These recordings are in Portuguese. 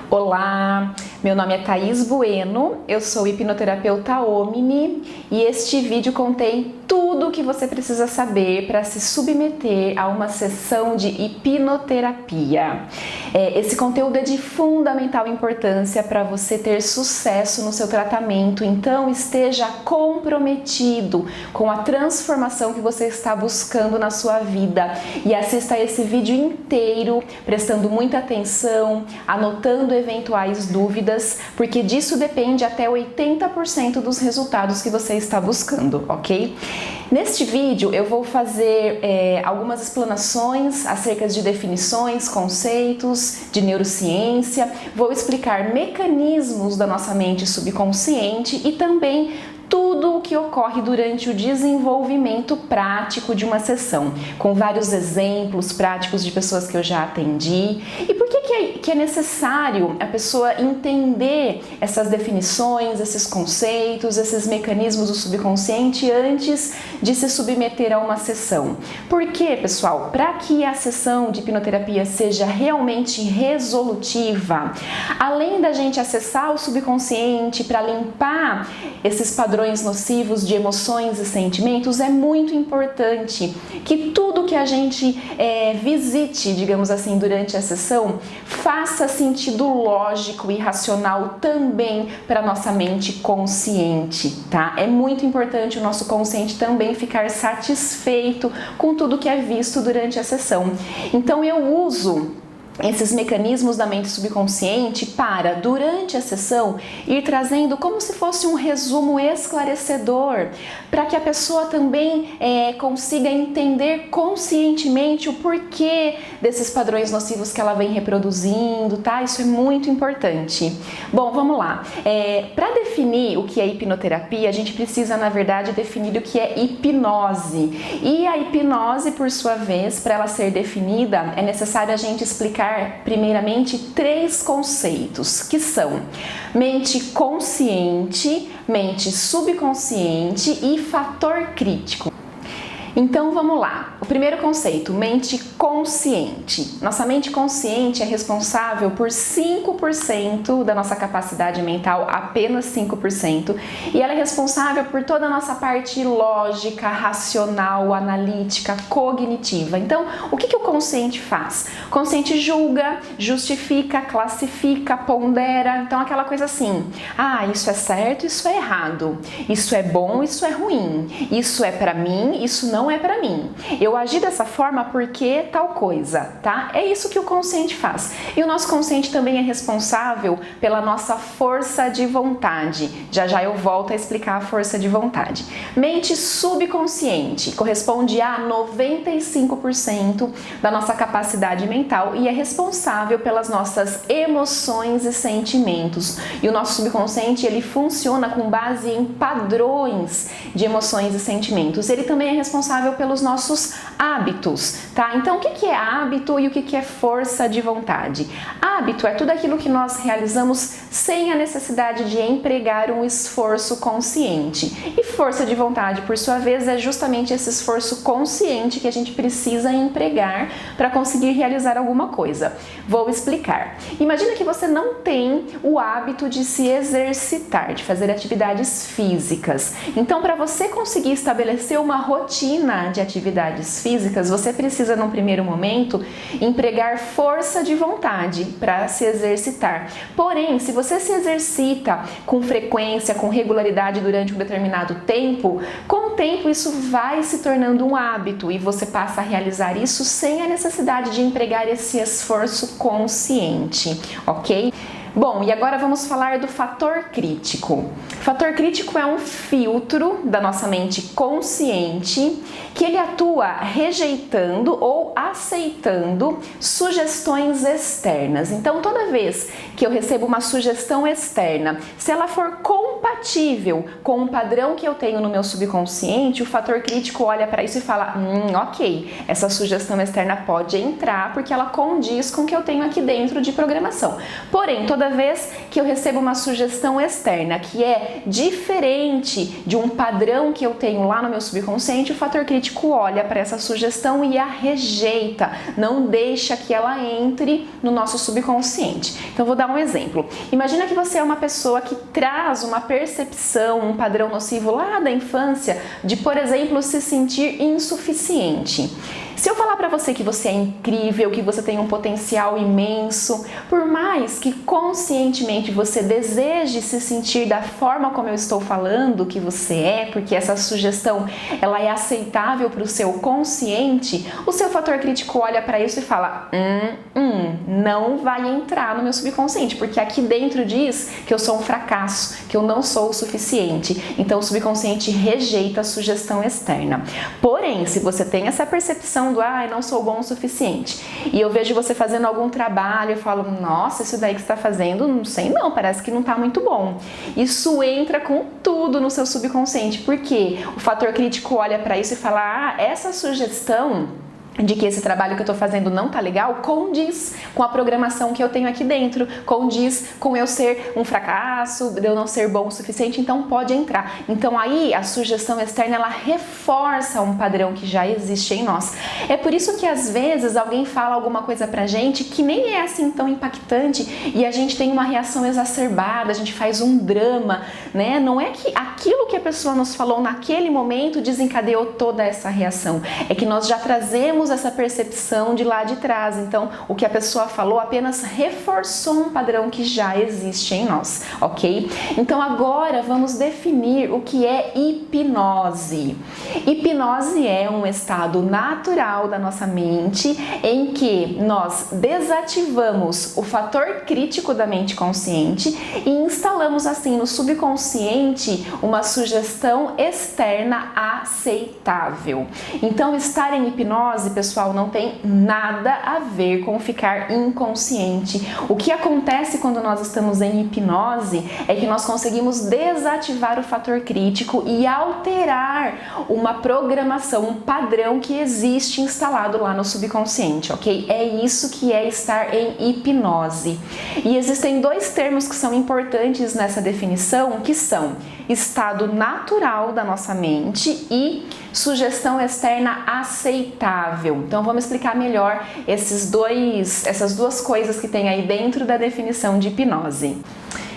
Olá, meu nome é Thaís Bueno, eu sou hipnoterapeuta Omni e este vídeo contém tudo o que você precisa saber para se submeter a uma sessão de hipnoterapia. Esse conteúdo é de fundamental importância para você ter sucesso no seu tratamento, então esteja comprometido com a transformação que você está buscando na sua vida e assista esse vídeo inteiro, prestando muita atenção, anotando eventuais dúvidas, porque disso depende até 80% dos resultados que você está buscando, ok? Neste vídeo eu vou fazer algumas explanações acerca de definições, conceitos de neurociência, vou explicar mecanismos da nossa mente subconsciente e também tudo o que ocorre durante o desenvolvimento prático de uma sessão, com vários exemplos práticos de pessoas que eu já atendi. E por que é necessário a pessoa entender essas definições, esses conceitos, esses mecanismos do subconsciente antes de se submeter a uma sessão? Porque, pessoal, para que a sessão de hipnoterapia seja realmente resolutiva, além da gente acessar o subconsciente para limpar esses padrões nocivos de emoções e sentimentos, é muito importante que tudo que a gente visite, digamos assim, durante a sessão, faça sentido lógico e racional também para nossa mente consciente, tá? É muito importante o nosso consciente também ficar satisfeito com tudo que é visto durante a sessão. Então eu uso esses mecanismos da mente subconsciente para, durante a sessão, ir trazendo como se fosse um resumo esclarecedor, para que a pessoa também consiga entender conscientemente o porquê desses padrões nocivos que ela vem reproduzindo, tá? Isso é muito importante. Bom, vamos lá. Para definir o que é hipnoterapia, a gente precisa, na verdade, definir o que é hipnose. E a hipnose, por sua vez, para ela ser definida, é necessário a gente explicar primeiramente três conceitos, que são mente consciente, mente subconsciente e fator crítico. Então vamos lá. O primeiro conceito, mente consciente. Nossa mente consciente é responsável por 5% da nossa capacidade mental, apenas 5%, e ela é responsável por toda a nossa parte lógica, racional, analítica, cognitiva. Então, o que o consciente faz? O consciente julga, justifica, classifica, pondera, então aquela coisa assim, isso é certo, isso é errado, isso é bom, isso é ruim, isso é pra mim, isso não é pra mim. Eu agi dessa forma porque tal coisa, tá? É isso que o consciente faz. E o nosso consciente também é responsável pela nossa força de vontade. Já já eu volto a explicar a força de vontade. Mente subconsciente corresponde a 95% da nossa capacidade mental e é responsável pelas nossas emoções e sentimentos. E o nosso subconsciente, ele funciona com base em padrões de emoções e sentimentos. Ele também é responsável pelos nossos hábitos, tá? Então, o que é hábito e o que é força de vontade? Hábito é tudo aquilo que nós realizamos sem a necessidade de empregar um esforço consciente. E força de vontade, por sua vez, é justamente esse esforço consciente que a gente precisa empregar para conseguir realizar alguma coisa. Vou explicar. Imagina que você não tem o hábito de se exercitar, de fazer atividades físicas. Então, para você conseguir estabelecer uma rotina de atividades físicas, você precisa, num primeiro momento, empregar força de vontade para se exercitar. Porém, se você se exercita com frequência, com regularidade durante um determinado tempo, com o tempo isso vai se tornando um hábito e você passa a realizar isso sem a necessidade de empregar esse esforço consciente, ok? Bom, e agora vamos falar do fator crítico. O fator crítico é um filtro da nossa mente consciente que ele atua rejeitando ou aceitando sugestões externas. Então, toda vez que eu recebo uma sugestão externa, se ela for compatível com um padrão que eu tenho no meu subconsciente, o fator crítico olha para isso e fala, ok, essa sugestão externa pode entrar porque ela condiz com o que eu tenho aqui dentro de programação. Porém, toda Toda vez que eu recebo uma sugestão externa que é diferente de um padrão que eu tenho lá no meu subconsciente, o fator crítico olha para essa sugestão e a rejeita, não deixa que ela entre no nosso subconsciente. Então vou dar um exemplo. Imagina que você é uma pessoa que traz uma percepção, um padrão nocivo lá da infância de, por exemplo, se sentir insuficiente. Se eu falar para você que você é incrível, que você tem um potencial imenso, por mais que conscientemente você deseje se sentir da forma como eu estou falando que você é, porque essa sugestão ela é aceitável para o seu consciente, o seu fator crítico olha para isso e fala: não vai entrar no meu subconsciente, porque aqui dentro diz que eu sou um fracasso, que eu não sou o suficiente. Então o subconsciente rejeita a sugestão externa. Porém, se você tem essa percepção do não sou bom o suficiente, e eu vejo você fazendo algum trabalho, eu falo: nossa, isso daí que você está fazendo, não sei não, parece que não está muito bom. Isso entra com tudo no seu subconsciente, porque o fator crítico olha para isso e fala: essa sugestão de que esse trabalho que eu tô fazendo não tá legal, condiz com a programação que eu tenho aqui dentro, condiz com eu ser um fracasso, de eu não ser bom o suficiente, então pode entrar. Então aí a sugestão externa, ela reforça um padrão que já existe em nós. É por isso que às vezes alguém fala alguma coisa pra gente que nem é assim tão impactante e a gente tem uma reação exacerbada, a gente faz um drama, né? Não é que aquilo que a pessoa nos falou naquele momento desencadeou toda essa reação, é que nós já trazemos essa percepção de lá de trás. Então, o que a pessoa falou apenas reforçou um padrão que já existe em nós, ok? Então, agora vamos definir o que é hipnose. Hipnose é um estado natural da nossa mente em que nós desativamos o fator crítico da mente consciente e instalamos assim no subconsciente uma sugestão externa aceitável. Então, estar em hipnose, pessoal, não tem nada a ver com ficar inconsciente. O que acontece quando nós estamos em hipnose é que nós conseguimos desativar o fator crítico e alterar uma programação, um padrão que existe instalado lá no subconsciente, ok? É isso que é estar em hipnose. E existem dois termos que são importantes nessa definição, que são estado natural da nossa mente e sugestão externa aceitável. Então vamos explicar melhor essas duas coisas que tem aí dentro da definição de hipnose.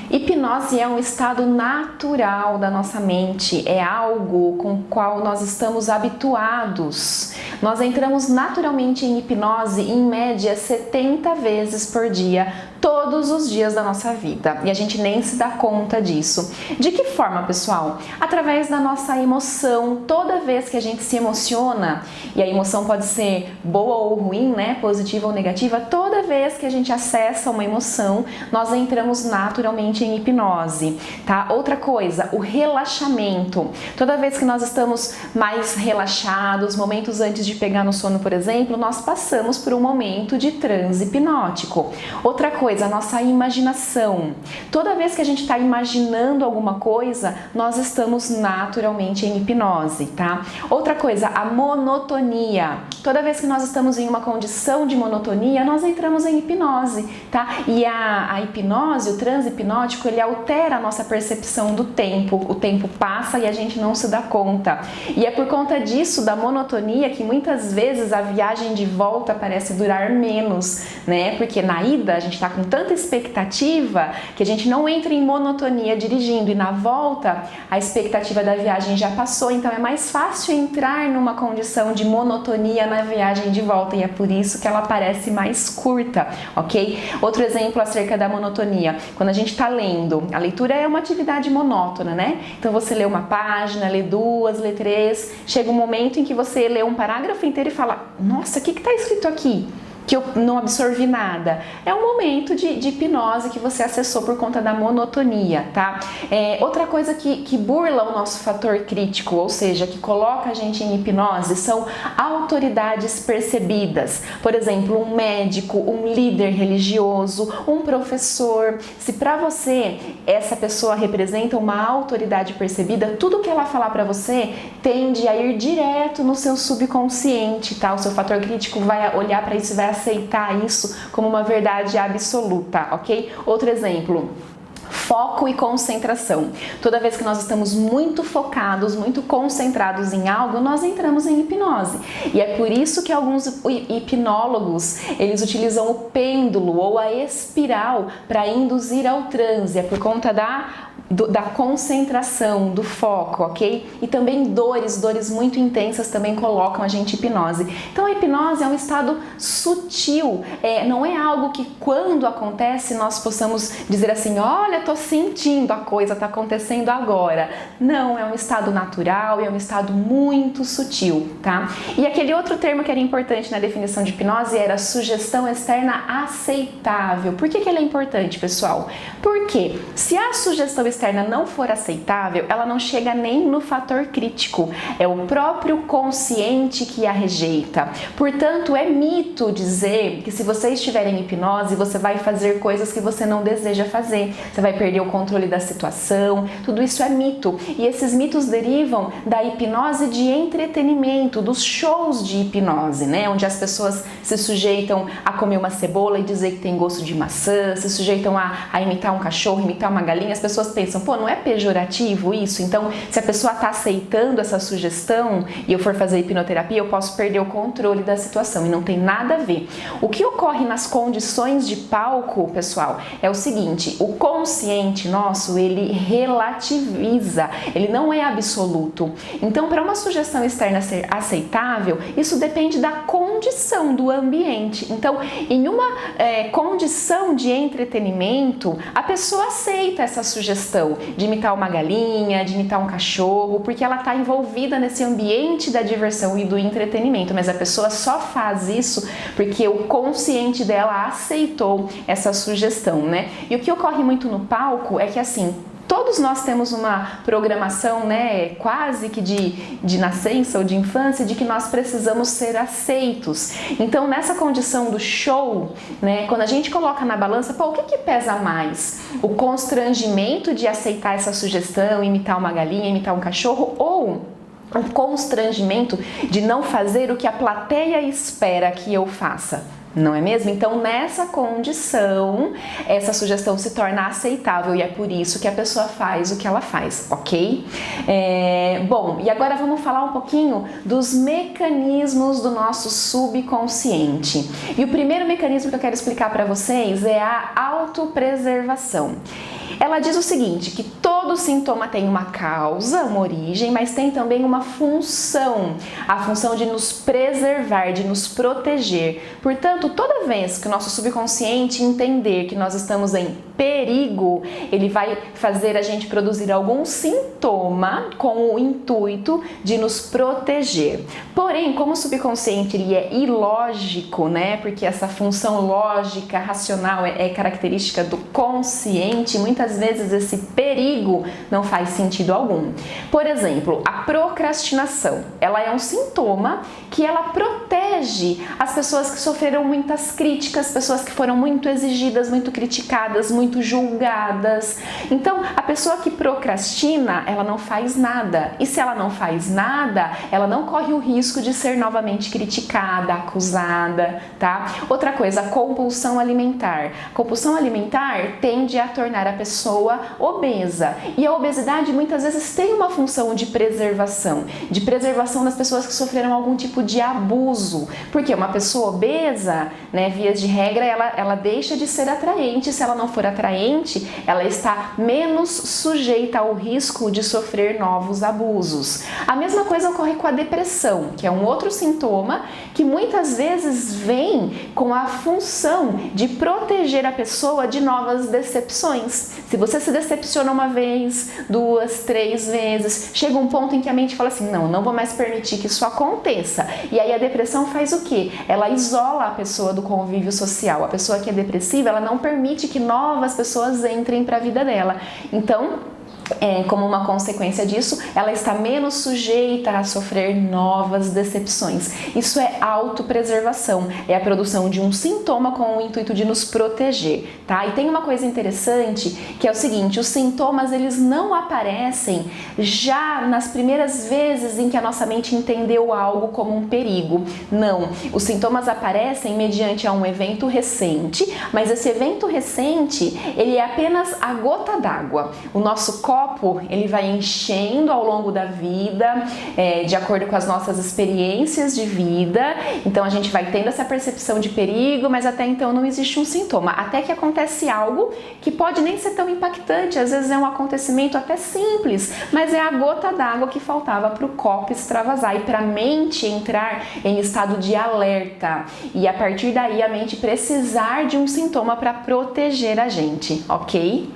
Hipnose é um estado natural da nossa mente, é algo com o qual nós estamos habituados. Nós entramos naturalmente em hipnose em média 70 vezes por dia, todos os dias da nossa vida, e a gente nem se dá conta disso. De que forma, pessoal? Através da nossa emoção. Toda vez que a gente se emociona, e a emoção pode ser boa ou ruim, né? Positiva ou negativa, toda vez que a gente acessa uma emoção, nós entramos naturalmente em hipnose, tá? Outra coisa, o relaxamento. Toda vez que nós estamos mais relaxados, momentos antes de pegar no sono, por exemplo, nós passamos por um momento de transe hipnótico. Outra coisa, a nossa imaginação. Toda vez que a gente está imaginando alguma coisa, nós estamos naturalmente em hipnose, tá? Outra coisa, a monotonia. Toda vez que nós estamos em uma condição de monotonia, nós entramos em hipnose, tá? E a hipnose, o transe hipnótico, ele altera a nossa percepção do tempo. O tempo passa e a gente não se dá conta. E é por conta disso, da monotonia, que muitas vezes a viagem de volta parece durar menos, né? Porque na ida a gente está com tanta expectativa que a gente não entra em monotonia dirigindo, e na volta a expectativa da viagem já passou, então é mais fácil entrar numa condição de monotonia na viagem de volta, e é por isso que ela parece mais curta, ok? Outro exemplo acerca da monotonia, quando a gente está lendo, a leitura é uma atividade monótona, né? Então você lê uma página, lê duas, lê três, chega um momento em que você lê um parágrafo inteiro e fala: nossa, o que está escrito aqui? Que eu não absorvi nada. É um momento de hipnose que você acessou por conta da monotonia, tá? Outra coisa que burla o nosso fator crítico, ou seja, que coloca a gente em hipnose, são autoridades percebidas. Por exemplo, um médico, um líder religioso, um professor. Se para você essa pessoa representa uma autoridade percebida, tudo que ela falar para você tende a ir direto no seu subconsciente, tá? O seu fator crítico vai olhar para isso e vai aceitar isso como uma verdade absoluta, ok? Outro exemplo. Foco e concentração. Toda vez que nós estamos muito focados, muito concentrados em algo, nós entramos em hipnose. E é por isso que alguns hipnólogos, eles utilizam o pêndulo ou a espiral para induzir ao transe. É por conta da concentração, do foco, ok? E também dores muito intensas também colocam a gente em hipnose. Então a hipnose é um estado sutil, não é algo que quando acontece nós possamos dizer assim, olha, tô sentindo a coisa, tá acontecendo agora. Não, é um estado natural, é um estado muito sutil, tá? E aquele outro termo que era importante na definição de hipnose era sugestão externa aceitável. Por que ele é importante, pessoal? Porque se a sugestão externa não for aceitável, ela não chega nem no fator crítico. É o próprio consciente que a rejeita. Portanto, é mito dizer que se você estiver em hipnose, você vai fazer coisas que você não deseja fazer. Você vai perder o controle da situação. Tudo isso é mito. E esses mitos derivam da hipnose de entretenimento, dos shows de hipnose, né? Onde as pessoas se sujeitam a comer uma cebola e dizer que tem gosto de maçã, se sujeitam a imitar um cachorro, imitar uma galinha. As pessoas pensam, pô, não é pejorativo isso? Então, se a pessoa está aceitando essa sugestão e eu for fazer hipnoterapia, eu posso perder o controle da situação e não tem nada a ver. O que ocorre nas condições de palco, pessoal, é o seguinte, o consciente nosso, ele relativiza, ele não é absoluto. Então, para uma sugestão externa ser aceitável, isso depende da condição do ambiente. Então, em uma condição de entretenimento, a pessoa aceita essa sugestão de imitar uma galinha, de imitar um cachorro, porque ela está envolvida nesse ambiente da diversão e do entretenimento, mas a pessoa só faz isso porque o consciente dela aceitou essa sugestão, né? E o que ocorre muito no palco é que assim, todos nós temos uma programação, né, quase que de nascença ou de infância, de que nós precisamos ser aceitos. Então, nessa condição do show, né, quando a gente coloca na balança, pô, o que pesa mais? O constrangimento de aceitar essa sugestão, imitar uma galinha, imitar um cachorro, ou o constrangimento de não fazer o que a plateia espera que eu faça? Não é mesmo? Então, nessa condição, essa sugestão se torna aceitável e é por isso que a pessoa faz o que ela faz, ok? Bom, e agora vamos falar um pouquinho dos mecanismos do nosso subconsciente. E o primeiro mecanismo que eu quero explicar para vocês é a autopreservação. Ela diz o seguinte, que todo sintoma tem uma causa, uma origem, mas tem também uma função, a função de nos preservar, de nos proteger. Portanto, toda vez que o nosso subconsciente entender que nós estamos em perigo, ele vai fazer a gente produzir algum sintoma com o intuito de nos proteger. Porém, como o subconsciente ele é ilógico, né? Porque essa função lógica, racional é característica do consciente, muitas vezes esse perigo não faz sentido algum. Por exemplo, a procrastinação, ela é um sintoma que ela protege as pessoas que sofreram muitas críticas, pessoas que foram muito exigidas, muito criticadas, muito julgadas. Então, a pessoa que procrastina, ela não faz nada. E se ela não faz nada, ela não corre o risco de ser novamente criticada, acusada, tá? Outra coisa, a compulsão alimentar. Compulsão alimentar tende a tornar a pessoa obesa. E a obesidade muitas vezes tem uma função de preservação das pessoas que sofreram algum tipo de abuso. Porque uma pessoa obesa, né, vias de regra, ela deixa de ser atraente. Se ela não for atraente, ela está menos sujeita ao risco de sofrer novos abusos. A mesma coisa ocorre com a depressão, que é um outro sintoma que muitas vezes vem com a função de proteger a pessoa de novas decepções. Se você se decepciona uma vez, 2, 3 vezes, chega um ponto em que a mente fala assim, não vou mais permitir que isso aconteça. E aí a depressão faz o quê? Ela isola a pessoa do convívio social. A pessoa que é depressiva, ela não permite que novas pessoas entrem para a vida dela. Então, como uma consequência disso, ela está menos sujeita a sofrer novas decepções. Isso é autopreservação, é a produção de um sintoma com o intuito de nos proteger, tá? E tem uma coisa interessante que é o seguinte: os sintomas eles não aparecem já nas primeiras vezes em que a nossa mente entendeu algo como um perigo. Não, os sintomas aparecem mediante a um evento recente, mas esse evento recente ele é apenas a gota d'água. O nosso copo ele vai enchendo ao longo da vida, de acordo com as nossas experiências de vida. Então a gente vai tendo essa percepção de perigo, mas até então não existe um sintoma. Até que acontece algo que pode nem ser tão impactante, às vezes é um acontecimento até simples, mas é a gota d'água que faltava para o copo extravasar e para a mente entrar em estado de alerta. E a partir daí a mente precisar de um sintoma para proteger a gente, ok?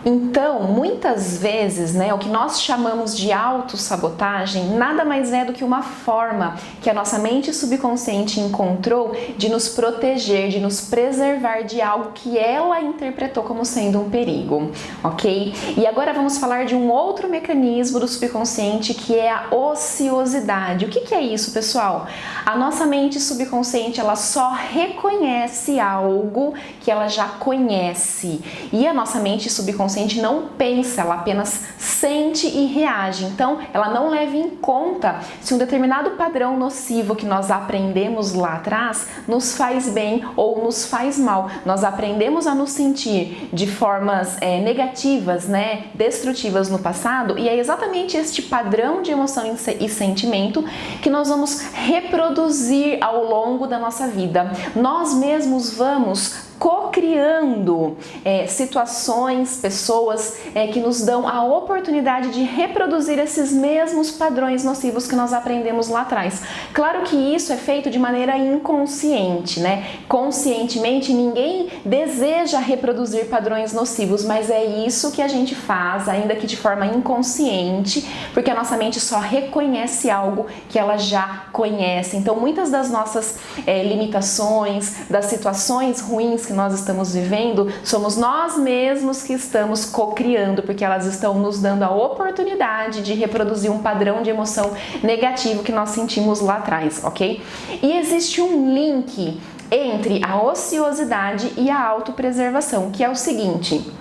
Então, muitas vezes, o que nós chamamos de autossabotagem nada mais é do que uma forma que a nossa mente subconsciente encontrou de nos proteger, de nos preservar de algo que ela interpretou como sendo um perigo, ok? E agora vamos falar de um outro mecanismo do subconsciente que é a ociosidade. O que é isso, pessoal? A nossa mente subconsciente, ela só reconhece algo que ela já conhece. E a nossa mente subconsciente não pensa, ela apenas sente e reage. Então, ela não leva em conta se um determinado padrão nocivo que nós aprendemos lá atrás nos faz bem ou nos faz mal. Nós aprendemos a nos sentir de formas negativas, destrutivas no passado, e é exatamente este padrão de emoção e sentimento que nós vamos reproduzir ao longo da nossa vida. Nós mesmos vamos co-criando situações, pessoas que nos dão a oportunidade de reproduzir esses mesmos padrões nocivos que nós aprendemos lá atrás. Claro que isso é feito de maneira inconsciente, Conscientemente ninguém deseja reproduzir padrões nocivos, mas é isso que a gente faz, ainda que de forma inconsciente, porque a nossa mente só reconhece algo que ela já conhece. Então, muitas das nossas limitações, das situações ruins que nós estamos vivendo, somos nós mesmos que estamos co-criando, porque elas estão nos dando a oportunidade de reproduzir um padrão de emoção negativo que nós sentimos lá atrás, ok? E existe um link entre a ociosidade e a autopreservação, que é o seguinte: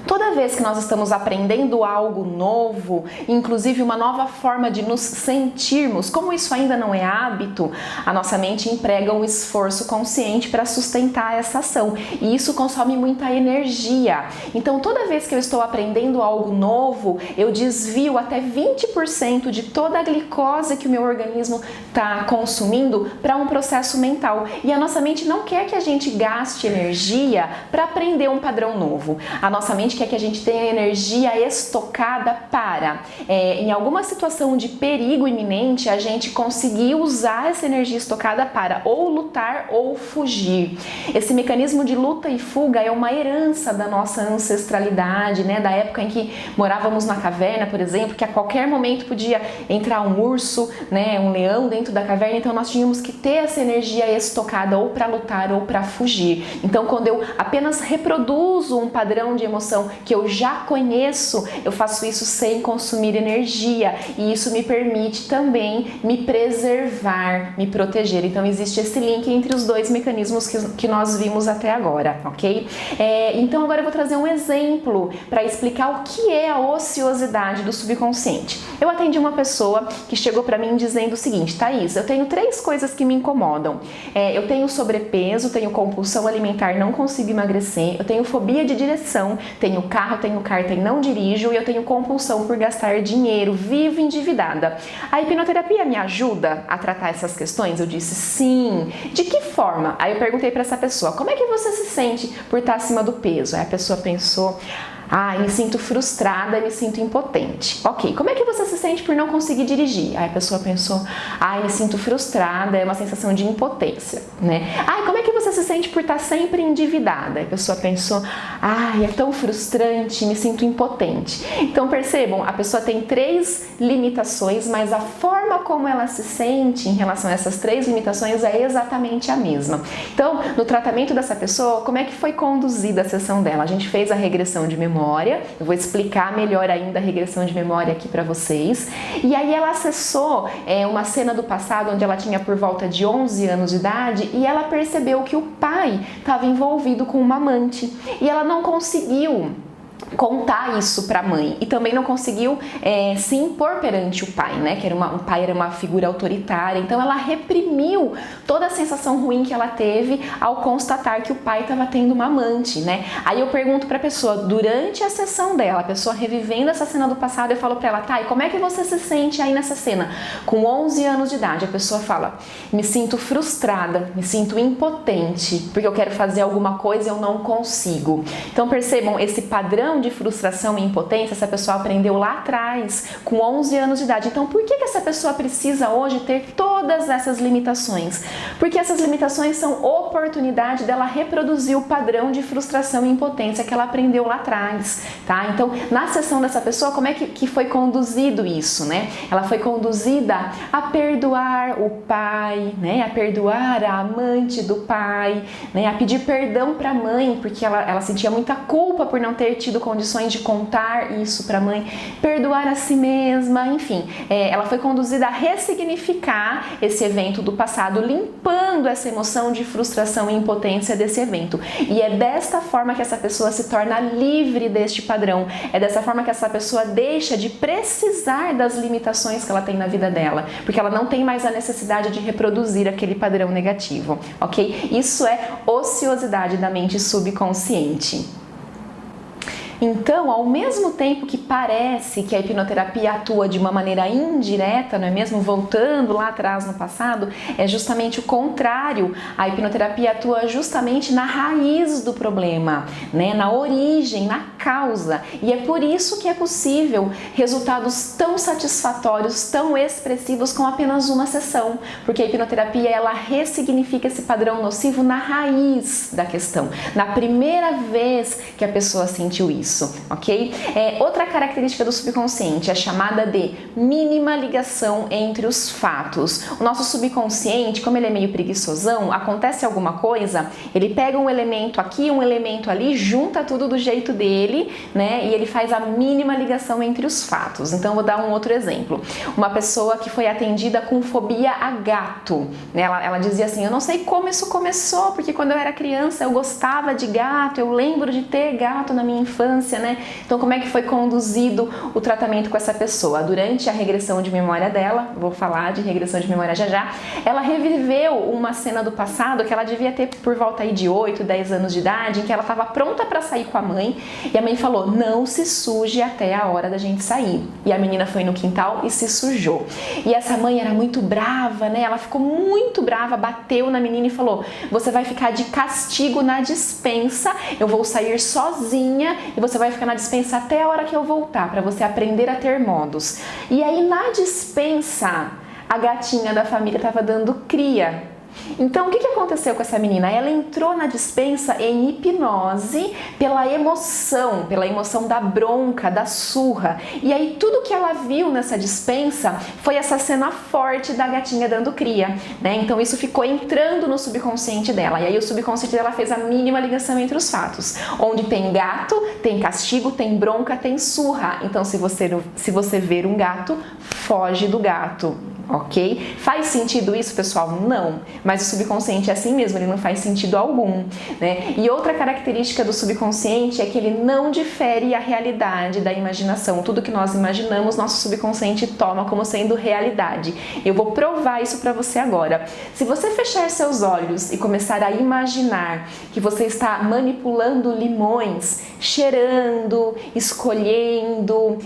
toda vez que nós estamos aprendendo algo novo, inclusive uma nova forma de nos sentirmos, como isso ainda não é hábito, a nossa mente emprega um esforço consciente para sustentar essa ação, e isso consome muita energia. Então, toda vez que eu estou aprendendo algo novo, eu desvio até 20% de toda a glicose que o meu organismo está consumindo para um processo mental. E a nossa mente não quer que a gente gaste energia para aprender um padrão novo. A nossa mente quer que a gente tenha energia estocada para, em alguma situação de perigo iminente, a gente conseguir usar essa energia estocada para ou lutar ou fugir. Esse mecanismo de luta e fuga é uma herança da nossa ancestralidade, da época em que morávamos na caverna, por exemplo, que a qualquer momento podia entrar um urso, um leão dentro da caverna, então nós tínhamos que ter essa energia estocada ou para lutar ou para fugir. Então, quando eu apenas reproduzo um padrão de emoção que eu já conheço, eu faço isso sem consumir energia, e isso me permite também me preservar, me proteger. Então existe esse link entre os dois mecanismos que nós vimos até agora, ok? Então agora eu vou trazer um exemplo para explicar o que é a ociosidade do subconsciente. Eu atendi uma pessoa que chegou para mim dizendo o seguinte: Thaís, eu tenho 3 coisas que me incomodam. Eu tenho sobrepeso, tenho compulsão alimentar, não consigo emagrecer, eu tenho fobia de direção, tenho carro, tenho carta e não dirijo, e eu tenho compulsão por gastar dinheiro, vivo endividada. A hipnoterapia me ajuda a tratar essas questões? Eu disse sim. De que forma? Aí eu perguntei para essa pessoa: como é que você se sente por estar acima do peso? Aí a pessoa pensou: me sinto frustrada, me sinto impotente. Ok, como é que você se sente por não conseguir dirigir? Aí a pessoa pensou: me sinto frustrada, é uma sensação de impotência, Como é que você você se sente por estar sempre endividada? A pessoa pensou, ai, é tão frustrante, me sinto impotente. Então percebam, a pessoa tem 3 limitações, mas a forma como ela se sente em relação a essas 3 limitações é exatamente a mesma. Então, no tratamento dessa pessoa, como é que foi conduzida a sessão dela? A gente fez a regressão de memória, eu vou explicar melhor ainda a regressão de memória aqui para vocês. E aí ela acessou uma cena do passado onde ela tinha por volta de 11 anos de idade e ela percebeu que o pai estava envolvido com uma amante e ela não conseguiu contar isso para a mãe e também não conseguiu se impor perante o pai, né? Que o pai era uma figura autoritária, então ela reprimiu toda a sensação ruim que ela teve ao constatar que o pai estava tendo uma amante, né? Aí eu pergunto para a pessoa, durante a sessão dela, a pessoa revivendo essa cena do passado, eu falo para ela, tá, e como é que você se sente aí nessa cena? Com 11 anos de idade, a pessoa fala, me sinto frustrada, me sinto impotente, porque eu quero fazer alguma coisa e eu não consigo. Então percebam, esse padrão de frustração e impotência, essa pessoa aprendeu lá atrás, com 11 anos de idade. Então, por que essa pessoa precisa hoje ter todas essas limitações? Porque essas limitações são oportunidade dela reproduzir o padrão de frustração e impotência que ela aprendeu lá atrás, tá? Então, na sessão dessa pessoa, como é que foi conduzido isso, né? Ela foi conduzida a perdoar o pai, né? A perdoar a amante do pai, né? A pedir perdão para a mãe, porque ela sentia muita culpa por não ter tido condições de contar isso para a mãe, perdoar a si mesma, enfim, ela foi conduzida a ressignificar esse evento do passado, limpando essa emoção de frustração e impotência desse evento. E é desta forma que essa pessoa se torna livre deste padrão, é dessa forma que essa pessoa deixa de precisar das limitações que ela tem na vida dela, porque ela não tem mais a necessidade de reproduzir aquele padrão negativo, ok? Isso é ociosidade da mente subconsciente. Então, ao mesmo tempo que parece que a hipnoterapia atua de uma maneira indireta, não é mesmo? Voltando lá atrás no passado, é justamente o contrário. A hipnoterapia atua justamente na raiz do problema, né? Na origem, na causa. E é por isso que é possível resultados tão satisfatórios, tão expressivos com apenas uma sessão. Porque a hipnoterapia, ela ressignifica esse padrão nocivo na raiz da questão. Na primeira vez que a pessoa sentiu isso. Ok? Outra característica do subconsciente é chamada de mínima ligação entre os fatos. O nosso subconsciente, como ele é meio preguiçosão, acontece alguma coisa, ele pega um elemento aqui, um elemento ali, junta tudo do jeito dele, né? E ele faz a mínima ligação entre os fatos. Então, vou dar um outro exemplo. Uma pessoa que foi atendida com fobia a gato, né? Ela dizia assim, eu não sei como isso começou, porque quando eu era criança eu gostava de gato, eu lembro de ter gato na minha infância, né? Então, como é que foi conduzido o tratamento com essa pessoa? Durante a regressão de memória dela, vou falar de regressão de memória já, ela reviveu uma cena do passado que ela devia ter por volta aí de 8, 10 anos de idade, em que ela estava pronta para sair com a mãe e a mãe falou, não se suje até a hora da gente sair. E a menina foi no quintal e se sujou. E essa mãe era muito brava, né? Ela ficou muito brava, bateu na menina e falou, você vai ficar de castigo na despensa, eu vou sair sozinha e você vai ficar na despensa até a hora que eu voltar, para você aprender a ter modos. E aí na despensa, a gatinha da família estava dando cria. Então, o que aconteceu com essa menina? Ela entrou na despensa em hipnose pela emoção da bronca, da surra. E aí, tudo que ela viu nessa despensa foi essa cena forte da gatinha dando cria, né? Então, isso ficou entrando no subconsciente dela. E aí, o subconsciente dela fez a mínima ligação entre os fatos. Onde tem gato, tem castigo, tem bronca, tem surra. Então, se você ver um gato, foge do gato. Ok? Faz sentido isso, pessoal? Não. Mas o subconsciente é assim mesmo, ele não faz sentido algum, né? E outra característica do subconsciente é que ele não difere a realidade da imaginação. Tudo que nós imaginamos, nosso subconsciente toma como sendo realidade. Eu vou provar isso para você agora. Se você fechar seus olhos e começar a imaginar que você está manipulando limões, cheirando, escolhendo,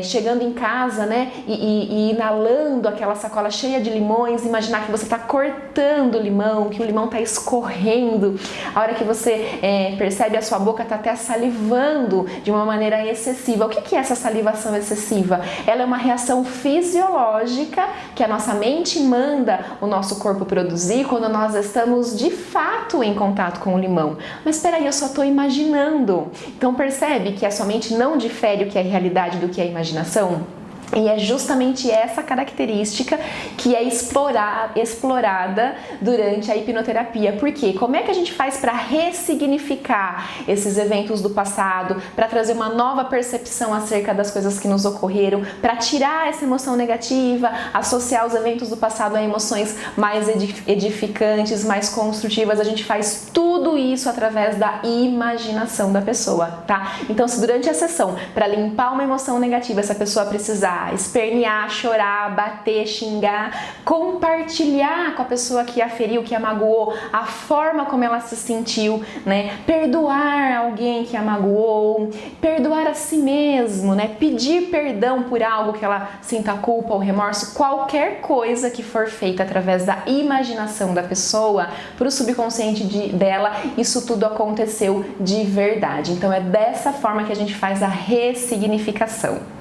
chegando em casa, né? E inalando aquela sacola cheia de limões, imaginar que você está cortando cortando o limão, que o limão está escorrendo, a hora que você percebe a sua boca está até salivando de uma maneira excessiva. O que é essa salivação excessiva? Ela é uma reação fisiológica que a nossa mente manda o nosso corpo produzir quando nós estamos de fato em contato com o limão. Mas espera aí, eu só estou imaginando. Então percebe que a sua mente não difere o que é realidade do que é imaginação? E é justamente essa característica que é explorada durante a hipnoterapia. Por quê? Como é que a gente faz para ressignificar esses eventos do passado, para trazer uma nova percepção acerca das coisas que nos ocorreram, para tirar essa emoção negativa, associar os eventos do passado a emoções mais edificantes, mais construtivas? A gente faz tudo isso através da imaginação da pessoa, tá? Então, se durante a sessão, para limpar uma emoção negativa, essa pessoa precisar espernear, chorar, bater, xingar, compartilhar com a pessoa que a feriu, que a magoou, a forma como ela se sentiu, né? Perdoar alguém que a magoou, perdoar a si mesmo, né? Pedir perdão por algo que ela sinta culpa ou remorso, qualquer coisa que for feita através da imaginação da pessoa, para o subconsciente dela, isso tudo aconteceu de verdade. Então é dessa forma que a gente faz a ressignificação.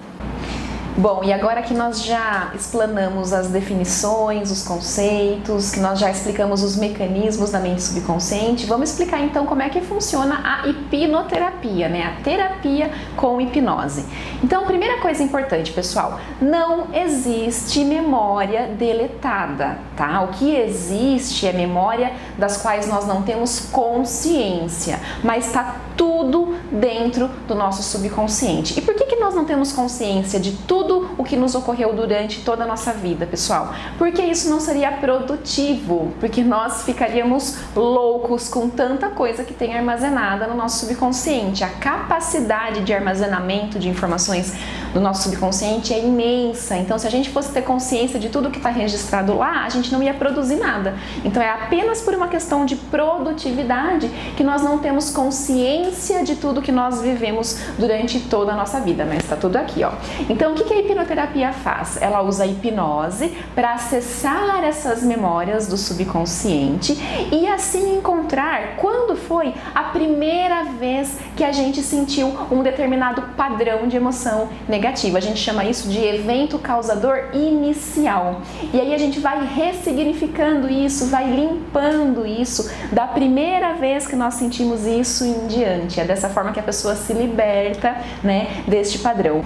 Bom, e agora que nós já explanamos as definições, os conceitos, que nós já explicamos os mecanismos da mente subconsciente, vamos explicar então como é que funciona a hipnoterapia, né? A terapia com hipnose. Então, primeira coisa importante, pessoal, não existe memória deletada, tá? O que existe é memória das quais nós não temos consciência, mas está tudo dentro do nosso subconsciente. E por que nós não temos consciência de tudo o que nos ocorreu durante toda a nossa vida, pessoal? Porque isso não seria produtivo, porque nós ficaríamos loucos com tanta coisa que tem armazenada no nosso subconsciente. A capacidade de armazenamento de informações do nosso subconsciente é imensa. Então, se a gente fosse ter consciência de tudo que está registrado lá, a gente não ia produzir nada. Então, é apenas por uma questão de produtividade que nós não temos consciência de tudo que nós vivemos durante toda a nossa vida, mas está tudo aqui, ó. Então, o que a hipnoterapia faz? Ela usa a hipnose para acessar essas memórias do subconsciente e assim encontrar quando foi a primeira vez que a gente sentiu um determinado padrão de emoção negativa. A gente chama isso de evento causador inicial. E aí a gente vai ressignificando isso, vai limpando isso da primeira vez que nós sentimos isso em diante. É dessa forma que a pessoa se liberta, né, deste padrão.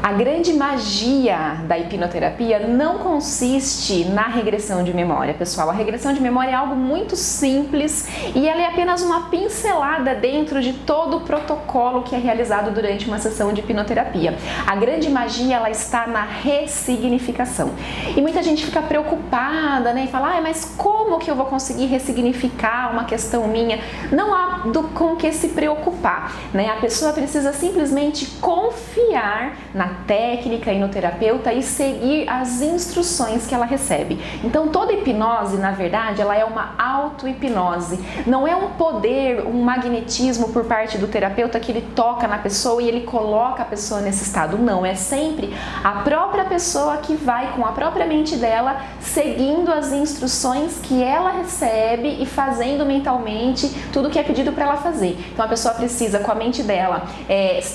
A grande magia da hipnoterapia não consiste na regressão de memória, pessoal. A regressão de memória é algo muito simples e ela é apenas uma pincelada dentro de todo o protocolo que é realizado durante uma sessão de hipnoterapia. A grande magia, ela está na ressignificação. E muita gente fica preocupada, né, e fala, mas como que eu vou conseguir ressignificar uma questão minha? Não há com que se preocupar, né? A pessoa precisa simplesmente confiar na técnica e no terapeuta e seguir as instruções que ela recebe. Então, toda hipnose, na verdade, ela é uma auto-hipnose. Não é um poder, um magnetismo por parte do terapeuta que ele toca na pessoa e ele coloca a pessoa nesse estado. Não, é sempre a própria pessoa que vai com a própria mente dela, seguindo as instruções que ela recebe e fazendo mentalmente tudo que é pedido para ela fazer. Então, a pessoa precisa, com a mente dela,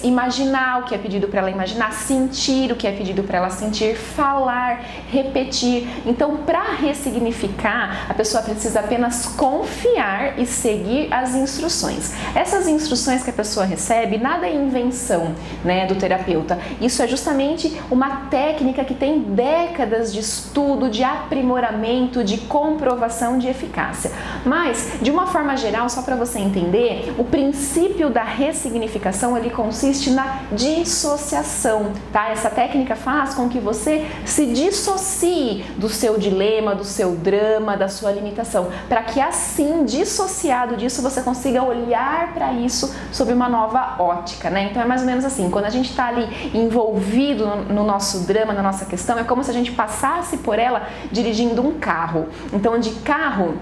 imaginar o que é pedido para ela imaginar, sentir o que é pedido para ela sentir, falar, repetir. Então, para ressignificar, a pessoa precisa apenas confiar e seguir as instruções. Essas instruções que a pessoa recebe, nada é invenção, né, do terapeuta. Isso é justamente uma técnica que tem décadas de estudo, de aprimoramento, de comprovação de eficácia. Mas, de uma forma geral, só para você entender, o princípio da ressignificação, ele consiste na dissociação. Tá? Essa técnica faz com que você se dissocie do seu dilema, do seu drama, da sua limitação, para que assim, dissociado disso, você consiga olhar para isso sob uma nova ótica, né? Então é mais ou menos assim, quando a gente está ali envolvido no nosso drama, na nossa questão, é como se a gente passasse por ela dirigindo um carro. Então, de carro,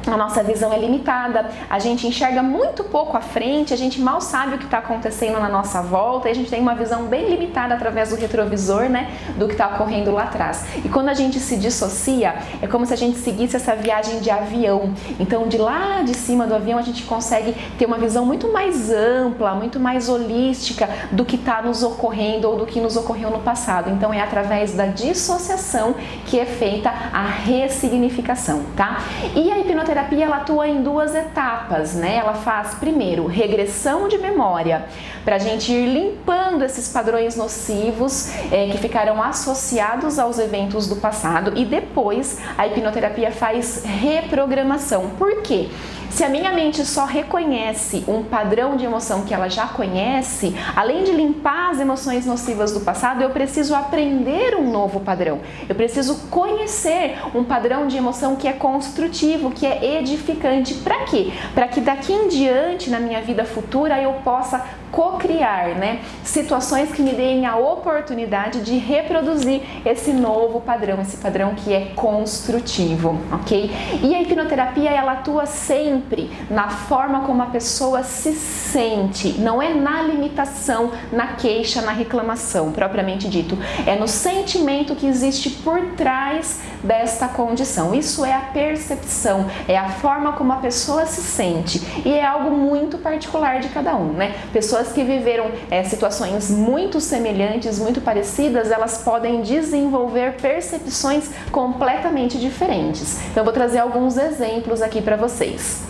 a nossa visão é limitada, a gente enxerga muito pouco à frente, a gente mal sabe o que está acontecendo na nossa volta e a gente tem uma visão bem limitada através do retrovisor, né, do que está ocorrendo lá atrás. E quando a gente se dissocia, é como se a gente seguisse essa viagem de avião. Então, de lá de cima do avião, a gente consegue ter uma visão muito mais ampla, muito mais holística do que está nos ocorrendo ou do que nos ocorreu no passado. Então, é através da dissociação que é feita a ressignificação, tá? E a hipnoterapia ela atua em duas etapas, né? Ela faz primeiro regressão de memória, para a gente ir limpando esses padrões nocivos que ficaram associados aos eventos do passado, e depois a hipnoterapia faz reprogramação. Por quê? Se a minha mente só reconhece um padrão de emoção que ela já conhece, além de limpar as emoções nocivas do passado, eu preciso aprender um novo padrão. Eu preciso conhecer um padrão de emoção que é construtivo, que é edificante. Para quê? Para que daqui em diante, na minha vida futura, eu possa co-criar, né, situações que me deem a oportunidade de reproduzir esse novo padrão, esse padrão que é construtivo, ok? E a hipnoterapia, ela atua sempre na forma como a pessoa se sente, não é na limitação, na queixa, na reclamação, propriamente dito. É no sentimento que existe por trás desta condição. Isso é a percepção, é a forma como a pessoa se sente, e é algo muito particular de cada um, né? Pessoas que viveram situações muito semelhantes, muito parecidas, elas podem desenvolver percepções completamente diferentes. Então, eu vou trazer alguns exemplos aqui para vocês.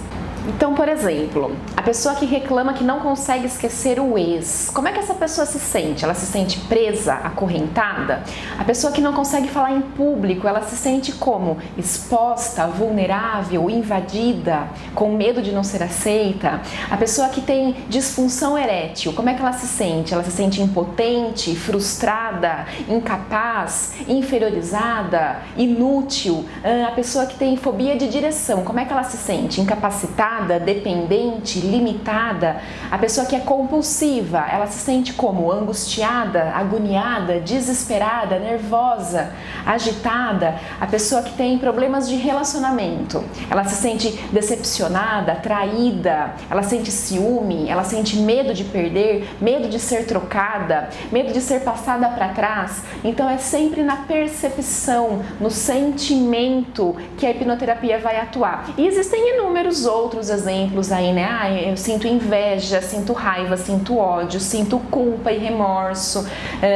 Então, por exemplo, a pessoa que reclama que não consegue esquecer o ex, como é que essa pessoa se sente? Ela se sente presa, acorrentada? A pessoa que não consegue falar em público, ela se sente como? Exposta, vulnerável, invadida, com medo de não ser aceita? A pessoa que tem disfunção erétil, como é que ela se sente? Ela se sente impotente, frustrada, incapaz, inferiorizada, inútil? A pessoa que tem fobia de direção, como é que ela se sente? Incapacitada, dependente, limitada? A pessoa que é compulsiva, ela se sente como? Angustiada, agoniada, desesperada, nervosa, agitada? A pessoa que tem problemas de relacionamento, ela se sente decepcionada, traída, ela sente ciúme, ela sente medo de perder, medo de ser trocada, medo de ser passada para trás. Então é sempre na percepção, no sentimento que a hipnoterapia vai atuar. E existem inúmeros outros exemplos aí, né? Eu sinto inveja, sinto raiva, sinto ódio, sinto culpa e remorso,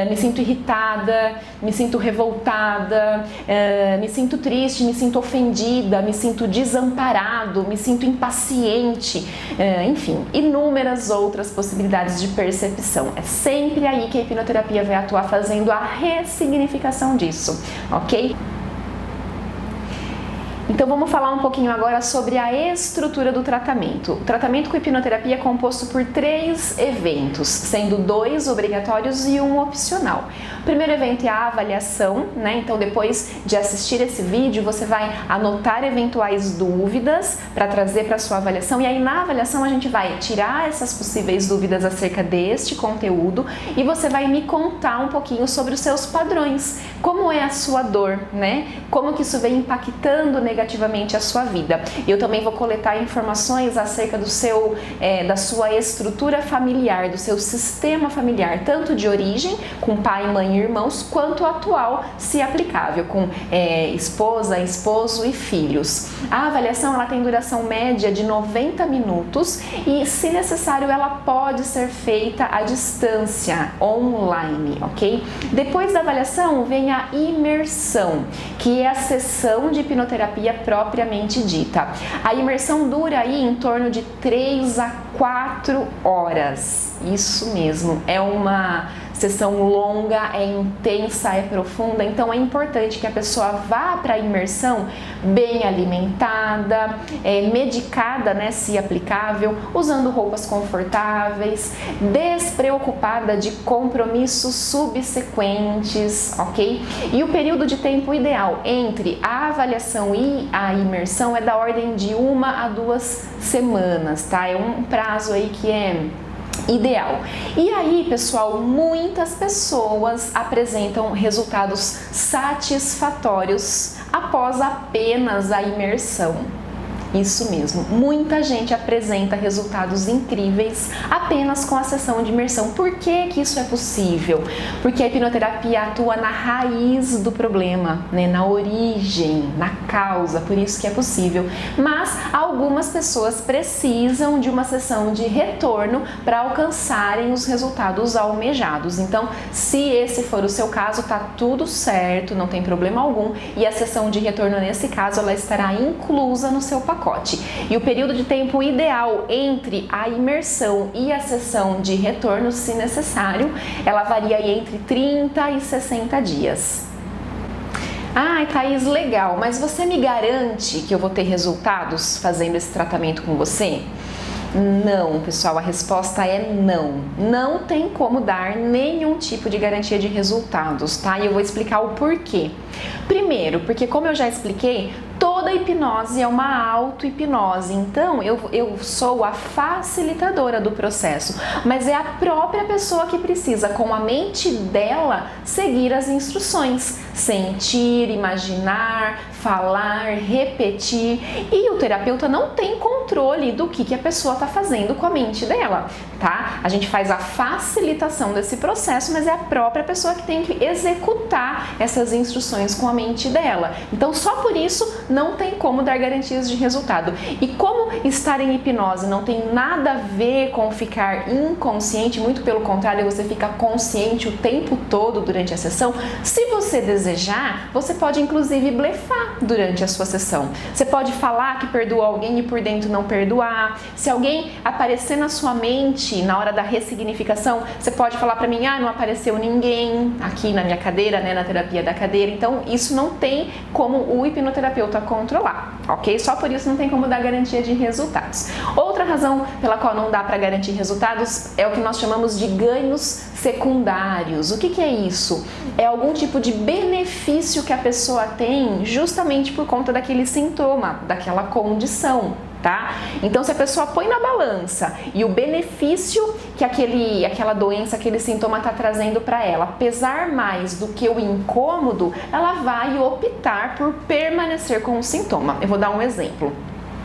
me sinto irritada, me sinto revoltada, me sinto triste, me sinto ofendida, me sinto desamparado, me sinto impaciente, enfim, inúmeras outras possibilidades de percepção. É sempre aí que a hipnoterapia vai atuar, fazendo a ressignificação disso, ok? Então vamos falar um pouquinho agora sobre a estrutura do tratamento. O tratamento com hipnoterapia é composto por 3 eventos, sendo 2 obrigatórios e 1 opcional. O primeiro evento é a avaliação, né? Então depois de assistir esse vídeo, você vai anotar eventuais dúvidas para trazer para sua avaliação, e aí na avaliação a gente vai tirar essas possíveis dúvidas acerca deste conteúdo e você vai me contar um pouquinho sobre os seus padrões, como é a sua dor, né? Como que isso vem impactando negativamente a sua vida. E eu também vou coletar informações acerca do seu, da sua estrutura familiar, do seu sistema familiar, tanto de origem, com pai, mãe e irmãos, quanto atual, se aplicável, com esposa, esposo e filhos. A avaliação ela tem duração média de 90 minutos e, se necessário, ela pode ser feita à distância, online, ok? Depois da avaliação vem a imersão, que é a sessão de hipnoterapia propriamente dita. A imersão dura aí em torno de 3 a 4 horas. Isso mesmo, é uma sessão longa, é intensa, é profunda, então é importante que a pessoa vá para a imersão bem alimentada, medicada, né, se aplicável, usando roupas confortáveis, despreocupada de compromissos subsequentes, ok? E o período de tempo ideal entre a avaliação e a imersão é da ordem de 1 a 2 semanas, tá? É um prazo aí que é ideal. E aí, pessoal, muitas pessoas apresentam resultados satisfatórios após apenas a imersão. Isso mesmo, muita gente apresenta resultados incríveis apenas com a sessão de imersão. Por que que isso é possível? Porque a hipnoterapia atua na raiz do problema, né? Na origem, na causa, por isso que é possível. Mas algumas pessoas precisam de uma sessão de retorno para alcançarem os resultados almejados. Então, se esse for o seu caso, tá tudo certo, não tem problema algum, e a sessão de retorno nesse caso ela estará inclusa no seu pacote. E o período de tempo ideal entre a imersão e a sessão de retorno, se necessário, ela varia aí entre 30 e 60 dias. Ai, Thaís, legal, mas você me garante que eu vou ter resultados fazendo esse tratamento com você? Não, pessoal, a resposta é não. Não tem como dar nenhum tipo de garantia de resultados, tá? E eu vou explicar o porquê. Primeiro, porque como eu já expliquei, toda hipnose é uma auto-hipnose, então eu sou a facilitadora do processo, mas é a própria pessoa que precisa, com a mente dela, seguir as instruções, sentir, imaginar, falar, repetir, e o terapeuta não tem controle do que a pessoa está fazendo com a mente dela, tá? A gente faz a facilitação desse processo, mas é a própria pessoa que tem que executar essas instruções com a mente dela. Então, só por isso não tem como dar garantias de resultado. E como estar em hipnose não tem nada a ver com ficar inconsciente, muito pelo contrário, você fica consciente o tempo todo durante a sessão. Se você desejar, você pode inclusive blefar durante a sua sessão. Você pode falar que perdoa alguém e por dentro não perdoar. Se alguém aparecer na sua mente na hora da ressignificação, você pode falar para mim, não apareceu ninguém aqui na minha cadeira, né, na terapia da cadeira. Então, isso não tem como o hipnoterapeuta controlar, ok? Só por isso não tem como dar garantia de resultados. Outra razão pela qual não dá para garantir resultados é o que nós chamamos de ganhos secundários. O que é isso? É algum tipo de benefício que a pessoa tem justamente por conta daquele sintoma, daquela condição, tá? Então, se a pessoa põe na balança e o benefício que aquela doença, aquele sintoma está trazendo para ela, pesar mais do que o incômodo, ela vai optar por permanecer com o sintoma. Eu vou dar um exemplo.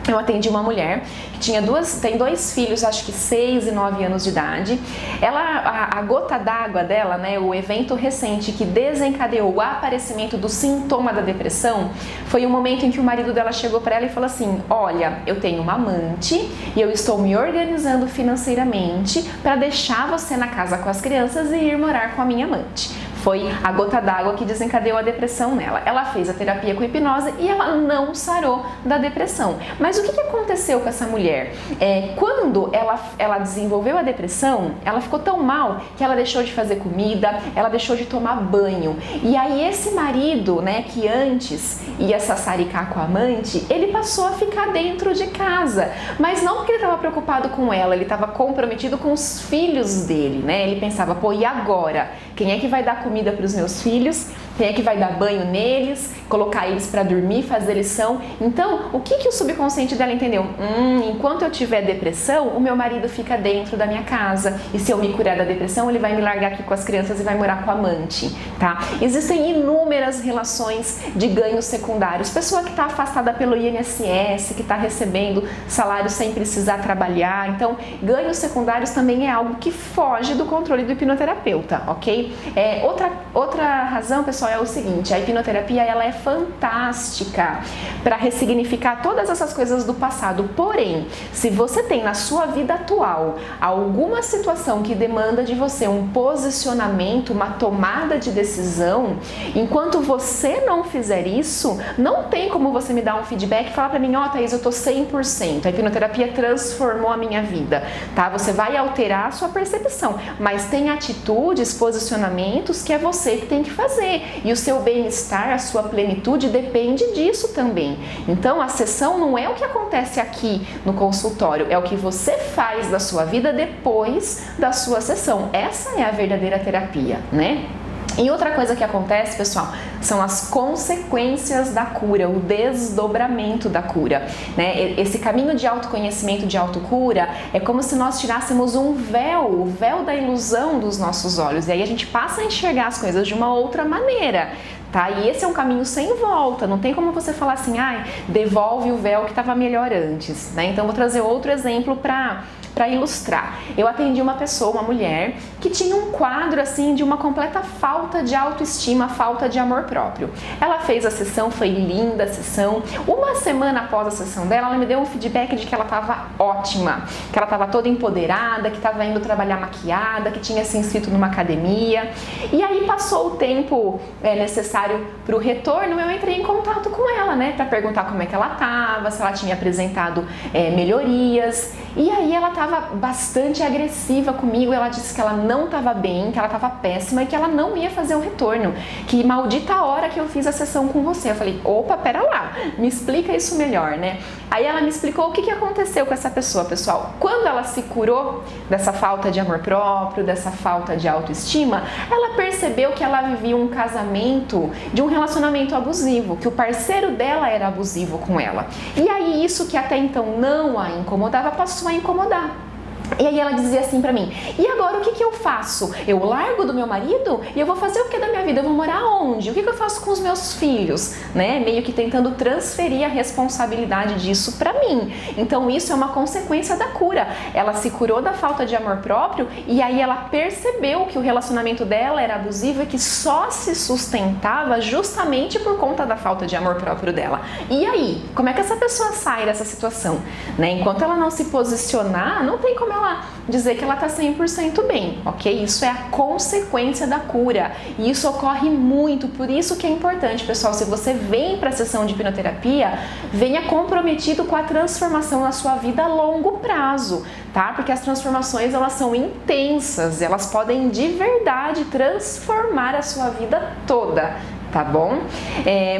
Eu atendi uma mulher que tem dois filhos, acho que 6 e 9 anos de idade. A gota d'água dela, né, o evento recente que desencadeou o aparecimento do sintoma da depressão, foi um momento em que o marido dela chegou para ela e falou assim: olha, eu tenho uma amante e eu estou me organizando financeiramente para deixar você na casa com as crianças e ir morar com a minha amante. Foi a gota d'água que desencadeou a depressão nela. Ela fez a terapia com hipnose e ela não sarou da depressão. Mas o que aconteceu com essa mulher? Quando ela desenvolveu a depressão, ela ficou tão mal que ela deixou de fazer comida, ela deixou de tomar banho. E aí esse marido, né, que antes ia sassaricar com a amante, ele passou a ficar dentro de casa. Mas não porque ele estava preocupado com ela, ele estava comprometido com os filhos dele, né? Ele pensava, pô, e agora? Quem é que vai dar comida para os meus filhos? Quem é que vai dar banho neles? Colocar eles para dormir, fazer lição? Então, o que o subconsciente dela entendeu? Enquanto eu tiver depressão, o meu marido fica dentro da minha casa. E se eu me curar da depressão, ele vai me largar aqui com as crianças e vai morar com a amante, tá? Existem inúmeras relações de ganhos secundários. Pessoa que está afastada pelo INSS, que está recebendo salário sem precisar trabalhar. Então, ganhos secundários também é algo que foge do controle do hipnoterapeuta, ok? Outra razão, pessoal, é o seguinte: a hipnoterapia ela é fantástica para ressignificar todas essas coisas do passado. Porém, se você tem na sua vida atual alguma situação que demanda de você um posicionamento, uma tomada de decisão, enquanto você não fizer isso, não tem como você me dar um feedback e falar para mim: Thaís, eu tô 100%, a hipnoterapia transformou a minha vida, tá? Você vai alterar a sua percepção, mas tem atitudes, posicionamentos que é você que tem que fazer. E o seu bem-estar, a sua plenitude depende disso também. Então, a sessão não é o que acontece aqui no consultório, é o que você faz da sua vida depois da sua sessão. Essa é a verdadeira terapia, né? E outra coisa que acontece, pessoal, são as consequências da cura, o desdobramento da cura, né? Esse caminho de autoconhecimento, de autocura, é como se nós tirássemos um véu, o véu da ilusão dos nossos olhos, e aí a gente passa a enxergar as coisas de uma outra maneira. tá? E esse é um caminho sem volta, não tem como você falar assim, devolve o véu que estava melhor antes, né? Então, vou trazer outro exemplo para ilustrar. Eu atendi uma pessoa, uma mulher, que tinha um quadro assim de uma completa falta de autoestima, falta de amor próprio. Ela fez a sessão, foi linda a sessão. Uma semana após a sessão dela, ela me deu um feedback de que ela estava ótima, que ela estava toda empoderada, que estava indo trabalhar maquiada, que tinha se inscrito numa academia. E aí passou o tempo necessário para o retorno, eu entrei em contato com ela, né, para perguntar como é que ela estava, se ela tinha apresentado melhorias. E aí ela estava bastante agressiva comigo, ela disse que ela não estava bem, que ela estava péssima e que ela não ia fazer o retorno, que maldita a hora que eu fiz a sessão com você. Eu falei, opa, pera lá, me explica isso melhor, né? Aí ela me explicou o que aconteceu com essa pessoa, pessoal. Quando ela se curou dessa falta de amor próprio, dessa falta de autoestima, ela percebeu que ela vivia um casamento de um relacionamento abusivo, que o parceiro dela era abusivo com ela. E aí isso que até então não a incomodava, passou a incomodar. E aí ela dizia assim pra mim, e agora o que eu faço? Eu largo do meu marido e eu vou fazer o que da minha vida? Eu vou morar onde? O que eu faço com os meus filhos? Né? Meio que tentando transferir a responsabilidade disso pra mim. Então isso é uma consequência da cura. Ela se curou da falta de amor próprio e aí ela percebeu que o relacionamento dela era abusivo e que só se sustentava justamente por conta da falta de amor próprio dela. E aí, como é que essa pessoa sai dessa situação? Né? Enquanto ela não se posicionar, não tem como ela dizer que ela tá 100% bem, ok? Isso é a consequência da cura e isso ocorre muito, por isso que é importante, pessoal, se você vem para a sessão de hipnoterapia, venha comprometido com a transformação na sua vida a longo prazo, tá? Porque as transformações, elas são intensas, elas podem de verdade transformar a sua vida toda. Tá bom?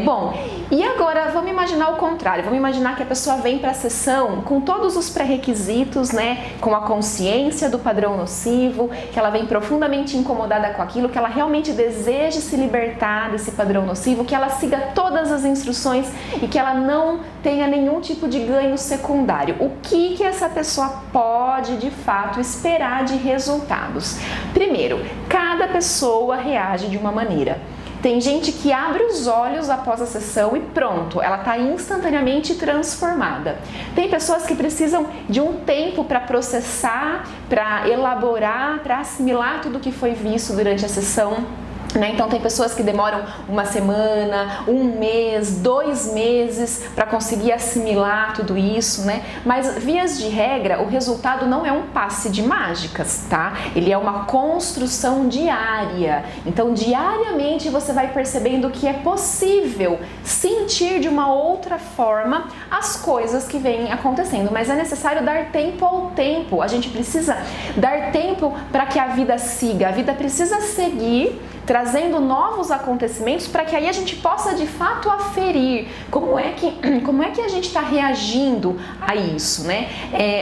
Bom, e agora vamos imaginar o contrário, vamos imaginar que a pessoa vem para a sessão com todos os pré-requisitos, né? Com a consciência do padrão nocivo, que ela vem profundamente incomodada com aquilo, que ela realmente deseja se libertar desse padrão nocivo, que ela siga todas as instruções e que ela não tenha nenhum tipo de ganho secundário. O que essa pessoa pode de fato esperar de resultados? Primeiro, cada pessoa reage de uma maneira. Tem gente que abre os olhos após a sessão e pronto, ela está instantaneamente transformada. Tem pessoas que precisam de um tempo para processar, para elaborar, para assimilar tudo que foi visto durante a sessão. Né? Então tem pessoas que demoram uma semana, um mês, 2 meses para conseguir assimilar tudo isso, né? Mas vias de regra, o resultado não é um passe de mágicas, tá? Ele é uma construção diária. Então diariamente você vai percebendo que é possível sentir de uma outra forma as coisas que vêm acontecendo, mas é necessário dar tempo ao tempo. A gente precisa dar tempo para que a vida siga. A vida precisa seguir, trazendo novos acontecimentos para que aí a gente possa de fato aferir como é que a gente está reagindo a isso, né?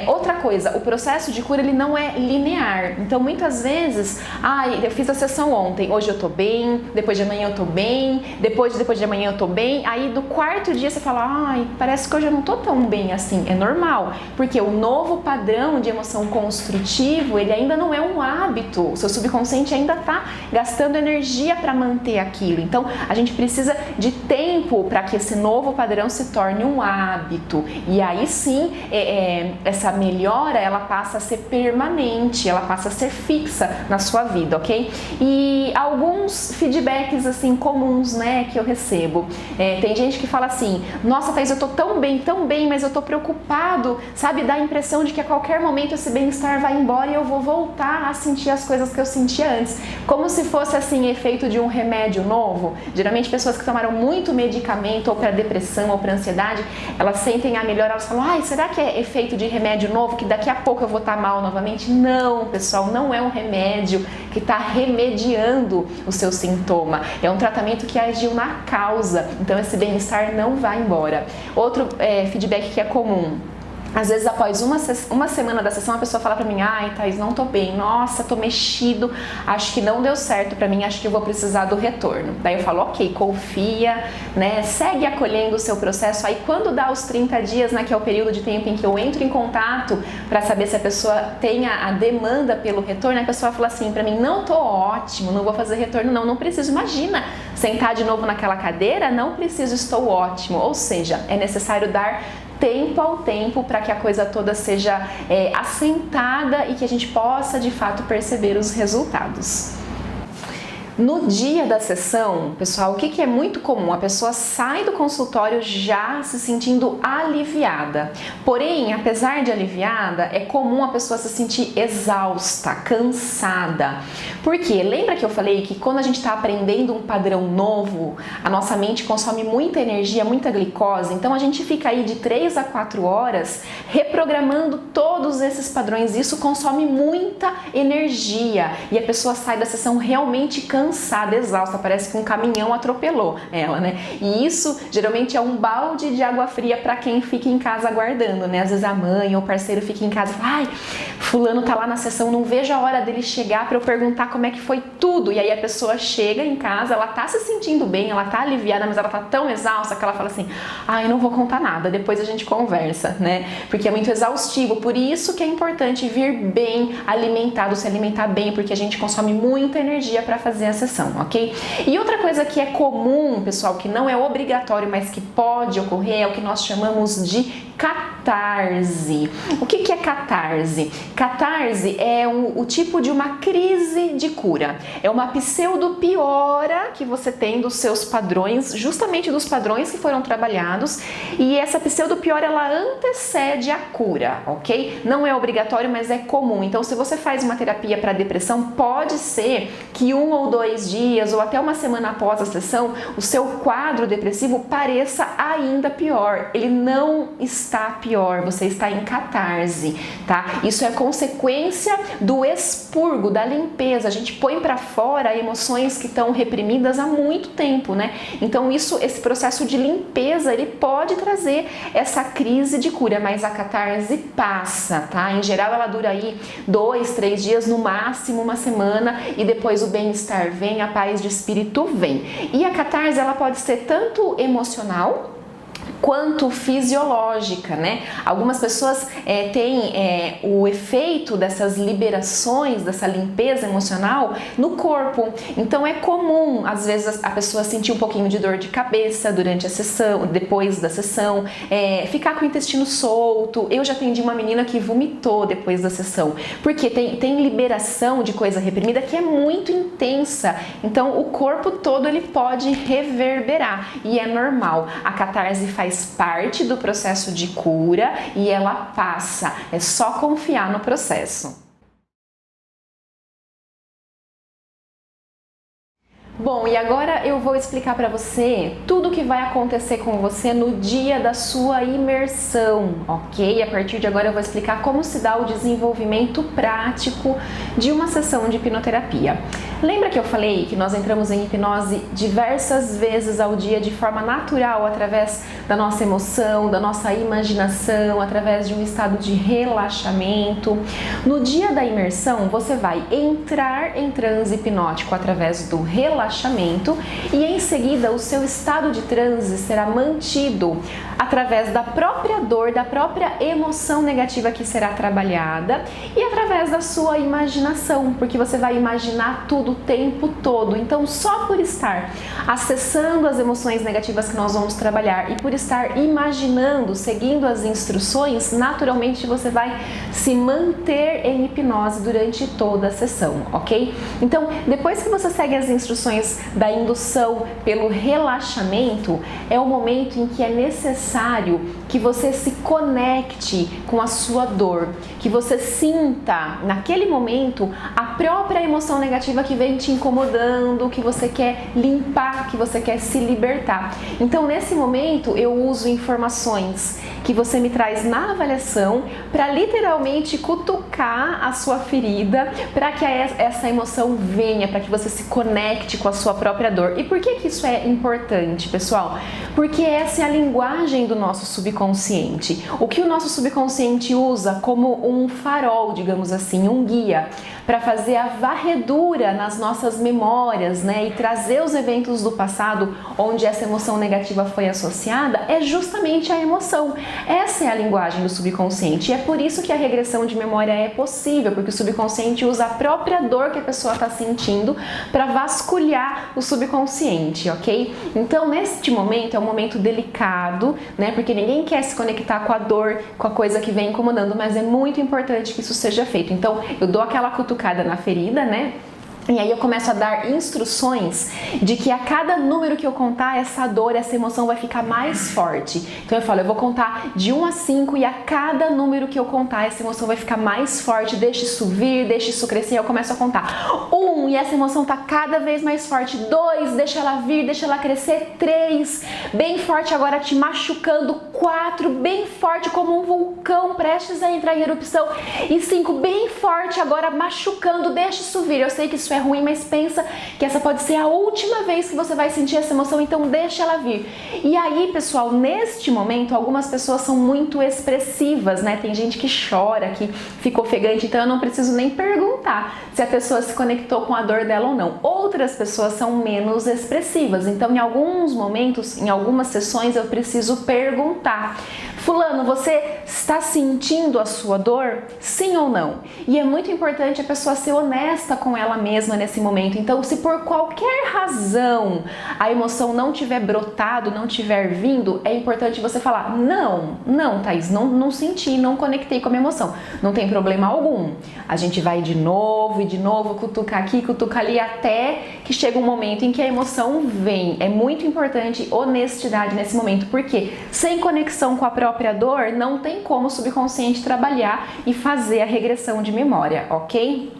Outra coisa, o processo de cura ele não é linear. Então muitas vezes, eu fiz a sessão ontem, hoje eu tô bem, depois de amanhã eu tô bem, depois de amanhã eu tô bem, aí do 4º dia você fala, parece que hoje eu não tô tão bem assim. É normal, porque o novo padrão de emoção construtivo, ele ainda não é um hábito, o seu subconsciente ainda tá gastando energia para manter aquilo. Então, a gente precisa de tempo para que esse novo padrão se torne um hábito. E aí sim, essa melhora, ela passa a ser permanente, ela passa a ser fixa na sua vida, ok? E alguns feedbacks, assim, comuns, né, que eu recebo. Tem gente que fala assim, nossa, Thaís, eu tô tão bem, mas eu tô preocupado, sabe? Dá a impressão de que a qualquer momento esse bem-estar vai embora e eu vou voltar a sentir as coisas que eu sentia antes. Como se fosse, assim, efeito de um remédio novo. Geralmente pessoas que tomaram muito medicamento ou para depressão ou para ansiedade, elas sentem a melhora, elas falam, será que é efeito de remédio novo que daqui a pouco eu vou estar mal novamente? Não, pessoal, não é um remédio que está remediando o seu sintoma, é um tratamento que agiu na causa, então esse bem-estar não vai embora. Outro feedback que é comum, Às vezes, após uma semana da sessão, a pessoa fala pra mim: ai, Thaís, não tô bem, nossa, tô mexido, acho que não deu certo pra mim, acho que eu vou precisar do retorno. Daí eu falo: ok, confia, né, segue acolhendo o seu processo. Aí quando dá os 30 dias, né, que é o período de tempo em que eu entro em contato pra saber se a pessoa tem a demanda pelo retorno, a pessoa fala assim pra mim: não, tô ótimo, não vou fazer retorno não preciso. Imagina, sentar de novo naquela cadeira, não preciso, estou ótimo. Ou seja, é necessário dar tempo ao tempo para que a coisa toda seja assentada e que a gente possa de fato perceber os resultados. No dia da sessão, pessoal, o que é muito comum? A pessoa sai do consultório já se sentindo aliviada. Porém, apesar de aliviada, é comum a pessoa se sentir exausta, cansada. Por quê? Lembra que eu falei que quando a gente está aprendendo um padrão novo, a nossa mente consome muita energia, muita glicose, então a gente fica aí de 3 a 4 horas reprogramando todos esses padrões. Isso consome muita energia e a pessoa sai da sessão realmente cansada, exausta, parece que um caminhão atropelou ela, né? E isso geralmente é um balde de água fria para quem fica em casa aguardando, né? Às vezes a mãe ou o parceiro fica em casa e fala: ai, fulano tá lá na sessão, não vejo a hora dele chegar para eu perguntar como é que foi tudo. E aí a pessoa chega em casa, ela tá se sentindo bem, ela tá aliviada, mas ela tá tão exausta que ela fala assim: ai, não vou contar nada, depois a gente conversa, né? Porque é muito exaustivo, por isso que é importante vir bem alimentado, se alimentar bem, porque a gente consome muita energia para fazer a sessão, ok? E outra coisa que é comum, pessoal, que não é obrigatório, mas que pode ocorrer, é o que nós chamamos de catarse. O que é catarse? Catarse é o tipo de uma crise de cura. É uma pseudo-piora que você tem dos seus padrões, justamente dos padrões que foram trabalhados, e essa pseudo-piora, ela antecede a cura, ok? Não é obrigatório, mas é comum. Então, se você faz uma terapia para depressão, pode ser que 1 ou 2 dias ou até uma semana após a sessão, o seu quadro depressivo pareça ainda pior. Ele não está pior, você está em catarse, tá? Isso é consequência do expurgo, da limpeza. A gente põe para fora emoções que estão reprimidas há muito tempo, né? Então esse processo de limpeza, ele pode trazer essa crise de cura, mas a catarse passa, tá? Em geral ela dura aí 2, 3 dias, no máximo uma semana, e depois o bem-estar vem, a paz de espírito vem. E a catarse, ela pode ser tanto emocional quanto fisiológica, né? Algumas pessoas têm o efeito dessas liberações, dessa limpeza emocional no corpo. Então é comum, às vezes, a pessoa sentir um pouquinho de dor de cabeça durante a sessão, depois da sessão, ficar com o intestino solto. Eu já atendi uma menina que vomitou depois da sessão, porque tem liberação de coisa reprimida que é muito intensa. Então o corpo todo ele pode reverberar e é normal. A catarse faz parte do processo de cura e ela passa, é só confiar no processo. Bom, e agora eu vou explicar para você tudo o que vai acontecer com você no dia da sua imersão, ok? A partir de agora eu vou explicar como se dá o desenvolvimento prático de uma sessão de hipnoterapia. Lembra que eu falei que nós entramos em hipnose diversas vezes ao dia de forma natural, através da nossa emoção, da nossa imaginação, através de um estado de relaxamento? No dia da imersão, você vai entrar em transe hipnótico através do relaxamento e em seguida o seu estado de transe será mantido através da própria dor, da própria emoção negativa que será trabalhada e através da sua imaginação, porque você vai imaginar tudo o tempo todo. Então, só por estar acessando as emoções negativas que nós vamos trabalhar e por estar imaginando, seguindo as instruções, naturalmente você vai se manter em hipnose durante toda a sessão, ok? Então, depois que você segue as instruções da indução pelo relaxamento, é o momento em que é necessário que você se conecte com a sua dor, que você sinta naquele momento a própria emoção negativa que vem te incomodando, que você quer limpar, que você quer se libertar. Então, nesse momento, eu uso informações que você me traz na avaliação para literalmente cutucar a sua ferida, para que essa emoção venha, para que você se conecte com a sua própria dor. E por que isso é importante, pessoal? Porque essa é a linguagem do nosso subconsciente. O que o nosso subconsciente usa como um farol, digamos assim, um guia, para fazer a varredura nas nossas memórias, né, e trazer os eventos do passado onde essa emoção negativa foi associada, é justamente a emoção. Essa é a linguagem do subconsciente e é por isso que a regressão de memória é possível, porque o subconsciente usa a própria dor que a pessoa está sentindo para vasculhar o subconsciente, ok? Então, neste momento é um momento delicado, né, porque ninguém quer se conectar com a dor, com a coisa que vem incomodando, mas é muito importante que isso seja feito. Então, eu dou aquela cutucada na ferida, né? E aí eu começo a dar instruções de que a cada número que eu contar, essa dor, essa emoção vai ficar mais forte. Então eu falo, eu vou contar de 1 a 5 e a cada número que eu contar, essa emoção vai ficar mais forte. Deixa isso vir, deixa isso crescer. Eu começo a contar 1 e essa emoção tá cada vez mais forte. 2, deixa ela vir, deixa ela crescer. 3, bem forte agora te machucando. 4, bem forte como um vulcão prestes a entrar em erupção. E 5, bem forte agora machucando. Deixa isso vir. Eu sei que isso é ruim, mas pensa que essa pode ser a última vez que você vai sentir essa emoção, então deixa ela vir. E aí, pessoal, neste momento, algumas pessoas são muito expressivas, né? Tem gente que chora, que fica ofegante, então eu não preciso nem perguntar se a pessoa se conectou com a dor dela ou não. Outras pessoas são menos expressivas, então em alguns momentos, em algumas sessões, eu preciso perguntar: fulano, você está sentindo a sua dor? Sim ou não? E é muito importante a pessoa ser honesta com ela mesma nesse momento. Então, se por qualquer razão a emoção não tiver brotado, não tiver vindo, é importante você falar: não, Thaís, não senti, não conectei com a minha emoção. Não tem problema algum. A gente vai de novo e de novo, cutuca aqui, cutuca ali, até que chega um momento em que a emoção vem. É muito importante honestidade nesse momento, porque sem conexão com a própria dor, não tem como o subconsciente trabalhar e fazer a regressão de memória, ok?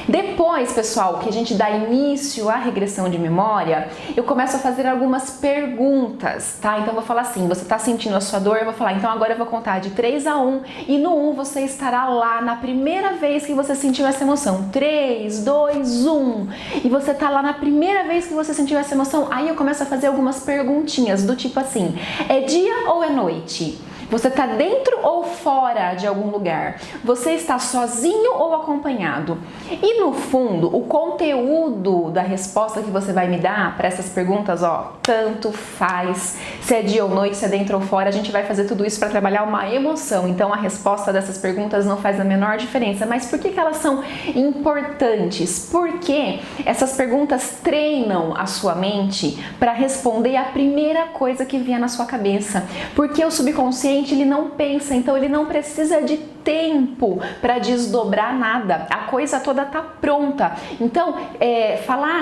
Depois, pessoal, que a gente dá início à regressão de memória, eu começo a fazer algumas perguntas, tá? Então eu vou falar assim: você tá sentindo a sua dor? Eu vou falar, então agora eu vou contar de 3 a 1 e no 1 você estará lá na primeira vez que você sentiu essa emoção. 3, 2, 1. E você tá lá na primeira vez que você sentiu essa emoção. Aí eu começo a fazer algumas perguntinhas do tipo assim: é dia ou é noite? Você está dentro ou fora de algum lugar? Você está sozinho ou acompanhado? E no fundo, o conteúdo da resposta que você vai me dar para essas perguntas, ó, tanto faz se é dia ou noite, se é dentro ou fora, a gente vai fazer tudo isso para trabalhar uma emoção. Então a resposta dessas perguntas não faz a menor diferença. Mas por que elas são importantes? Porque essas perguntas treinam a sua mente para responder a primeira coisa que vier na sua cabeça. Porque o subconsciente, ele não pensa, então ele não precisa de tempo para desdobrar nada, a coisa toda tá pronta. Então,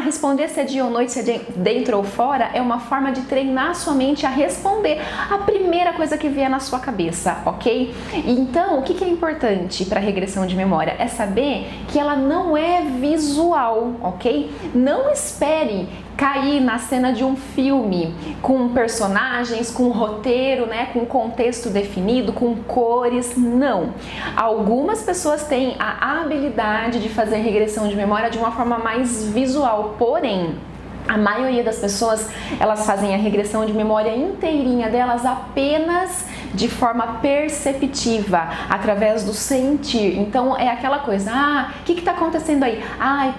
responder se é dia ou noite, se é dentro ou fora, é uma forma de treinar a sua mente a responder a primeira coisa que vier na sua cabeça, ok? Então, o que é importante para regressão de memória? É saber que ela não é visual, ok? Não espere cair na cena de um filme com personagens, com roteiro, né, com contexto definido, com cores, não. Algumas pessoas têm a habilidade de fazer regressão de memória de uma forma mais visual, porém, a maioria das pessoas, elas fazem a regressão de memória inteirinha delas apenas de forma perceptiva, através do sentir. Então é aquela coisa: o que está acontecendo aí?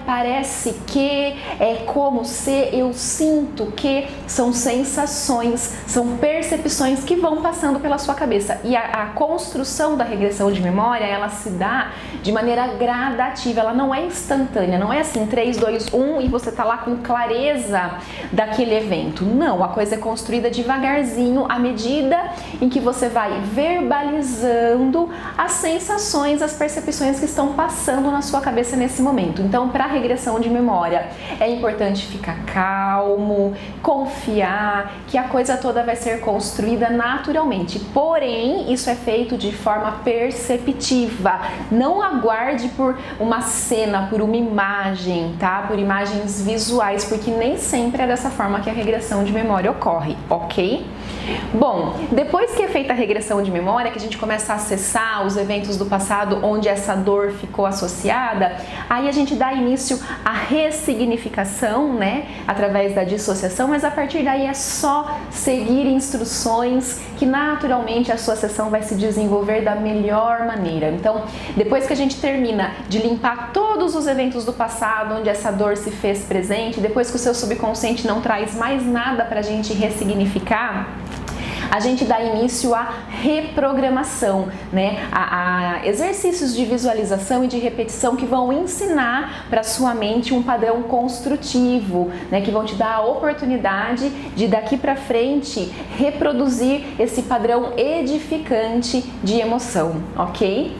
Parece que, é como se, eu sinto que. São sensações, são percepções que vão passando pela sua cabeça. E a construção da regressão de memória, ela se dá de maneira gradativa, ela não é instantânea, não é assim 3, 2, 1 e você tá lá com clareza daquele evento. Não, a coisa é construída devagarzinho, à medida em que você vai verbalizando as sensações, as percepções que estão passando na sua cabeça nesse momento. Então, para a regressão de memória, é importante ficar calmo, confiar que a coisa toda vai ser construída naturalmente. Porém, isso é feito de forma perceptiva. Não aguarde por uma cena, por uma imagem, tá? Por imagens visuais, porque nem sempre é dessa forma que a regressão de memória ocorre, ok? Bom, depois que é feita a regressão de memória, que a gente começa a acessar os eventos do passado onde essa dor ficou associada, aí a gente dá início à ressignificação, né, através da dissociação, mas a partir daí é só seguir instruções que naturalmente a sua sessão vai se desenvolver da melhor maneira. Então, depois que a gente termina de limpar todos os eventos do passado onde essa dor se fez presente, depois que o seu subconsciente não traz mais nada pra gente ressignificar, a gente dá início à reprogramação, né? A exercícios de visualização e de repetição que vão ensinar para sua mente um padrão construtivo, né? Que vão te dar a oportunidade de daqui para frente reproduzir esse padrão edificante de emoção, ok?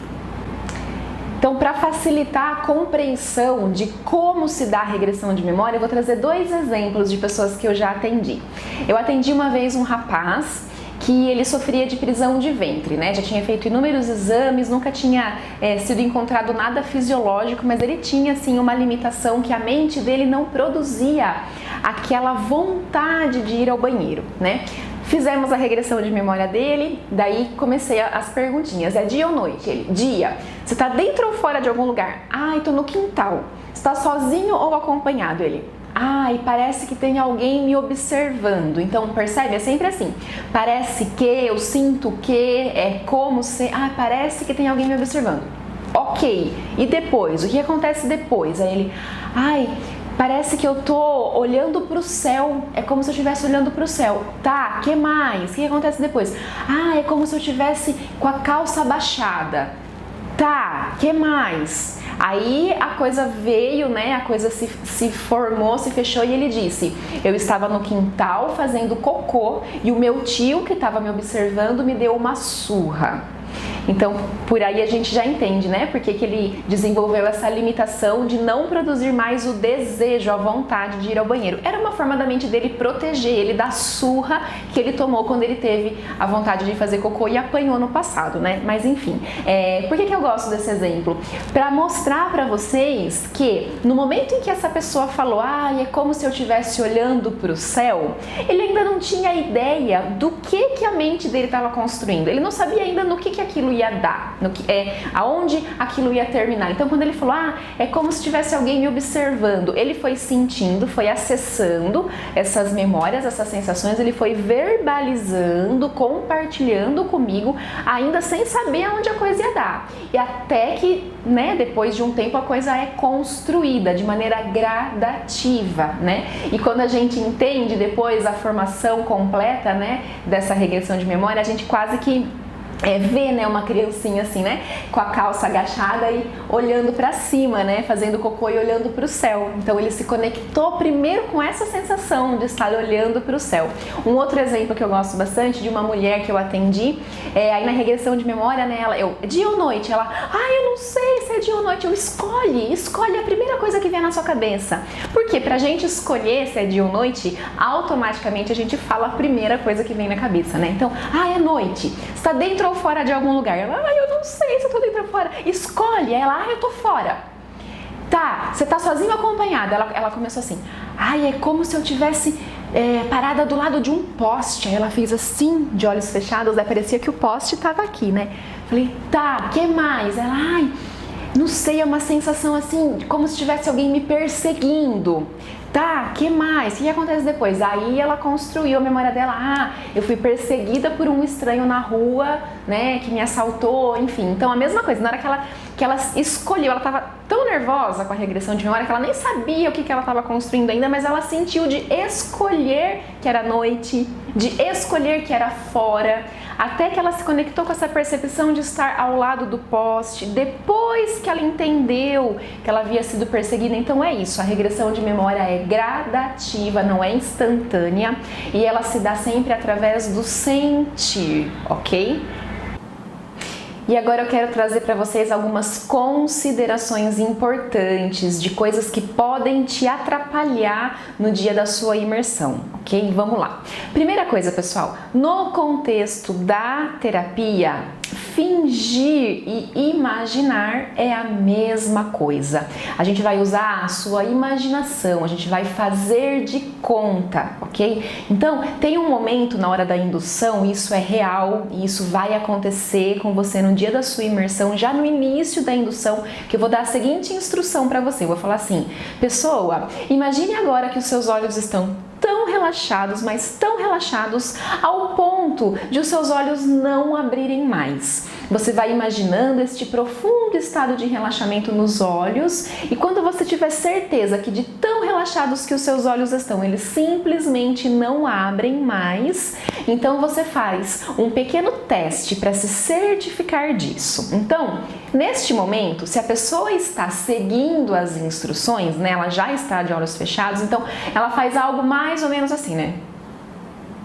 Então, para facilitar a compreensão de como se dá a regressão de memória, eu vou trazer 2 exemplos de pessoas que eu já atendi. Eu atendi uma vez um rapaz que ele sofria de prisão de ventre, né? Já tinha feito inúmeros exames, nunca tinha sido encontrado nada fisiológico, mas ele tinha, assim, uma limitação que a mente dele não produzia aquela vontade de ir ao banheiro, né? Fizemos a regressão de memória dele, daí comecei as perguntinhas. É dia ou noite? Ele, dia. Você tá dentro ou fora de algum lugar? Ai, tô no quintal. Você tá sozinho ou acompanhado? Ele, ai, parece que tem alguém me observando. Então, percebe? É sempre assim. Parece que, eu sinto que, é como se... Ah, parece que tem alguém me observando. Ok. E depois? O que acontece depois? Aí ele, ai... Parece que eu tô olhando pro céu, é como se eu estivesse olhando pro céu. Tá, que mais? O que acontece depois? Ah, é como se eu estivesse com a calça abaixada. Tá, que mais? Aí a coisa veio, né? A coisa se formou, se fechou e ele disse: eu estava no quintal fazendo cocô e o meu tio que estava me observando me deu uma surra. Então, por aí a gente já entende, né? Porque que ele desenvolveu essa limitação de não produzir mais o desejo, a vontade de ir ao banheiro. Era uma forma da mente dele proteger ele da surra que ele tomou quando ele teve a vontade de fazer cocô e apanhou no passado, né? Mas enfim, por que eu gosto desse exemplo? Para mostrar para vocês que no momento em que essa pessoa falou, ah, é como se eu estivesse olhando para o céu, ele ainda não tinha ideia do que a mente dele estava construindo. Ele não sabia ainda no que aquilo ia dar, aonde aquilo ia terminar. Então, quando ele falou, ah, é como se tivesse alguém me observando, ele foi sentindo, foi acessando essas memórias, essas sensações, ele foi verbalizando, compartilhando comigo, ainda sem saber aonde a coisa ia dar. E até que, né, depois de um tempo a coisa é construída de maneira gradativa, né? E quando a gente entende depois a formação completa, né, dessa regressão de memória, a gente quase que vê, né, uma criancinha assim, né, com a calça agachada e olhando para cima, né, fazendo cocô e olhando para o céu. Então ele se conectou primeiro com essa sensação de estar olhando para o céu. Um outro exemplo que eu gosto bastante de uma mulher que eu atendi, aí na regressão de memória, né, dia ou noite? Ela, eu não sei se é dia ou noite. Eu escolhe a primeira coisa que vier na sua cabeça. Porque pra gente escolher se é dia ou noite, automaticamente a gente fala a primeira coisa que vem na cabeça, né? Então, é noite. Está dentro ou fora de algum lugar? Ela, eu não sei se eu tô dentro ou fora. Escolhe. Ela, eu tô fora. Tá, você tá sozinho ou acompanhada? Ela começou assim, é como se eu tivesse parada do lado de um poste. Aí ela fez assim, de olhos fechados, aí parecia que o poste tava aqui, né? Falei, tá, que mais? Ela, não sei, é uma sensação assim, como se tivesse alguém me perseguindo. Tá, que mais? O que acontece depois? Aí ela construiu a memória dela. Eu fui perseguida por um estranho na rua, né, que me assaltou, enfim. Então a mesma coisa, na hora que ela escolheu, ela estava tão nervosa com a regressão de memória que ela nem sabia o que ela estava construindo ainda, mas ela sentiu de escolher que era noite, de escolher que era fora, até que ela se conectou com essa percepção de estar ao lado do poste, depois que ela entendeu que ela havia sido perseguida. Então é isso, a regressão de memória é gradativa, não é instantânea, e ela se dá sempre através do sentir, ok? E agora eu quero trazer para vocês algumas considerações importantes de coisas que podem te atrapalhar no dia da sua imersão, ok? Vamos lá. Primeira coisa, pessoal, no contexto da terapia, fingir e imaginar é a mesma coisa. A gente vai usar a sua imaginação, a gente vai fazer de conta, ok? Então, tem um momento na hora da indução, isso é real e isso vai acontecer com você no dia da sua imersão, já no início da indução, que eu vou dar a seguinte instrução para você. Eu vou falar assim: pessoa, imagine agora que os seus olhos estão tão relaxados, mas tão relaxados ao ponto de os seus olhos não abrirem mais. Você vai imaginando este profundo estado de relaxamento nos olhos e quando você tiver certeza que de tão relaxados que os seus olhos estão, eles simplesmente não abrem mais, então você faz um pequeno teste para se certificar disso. Então, neste momento, se a pessoa está seguindo as instruções, né, ela já está de olhos fechados, então ela faz algo mais ou menos assim,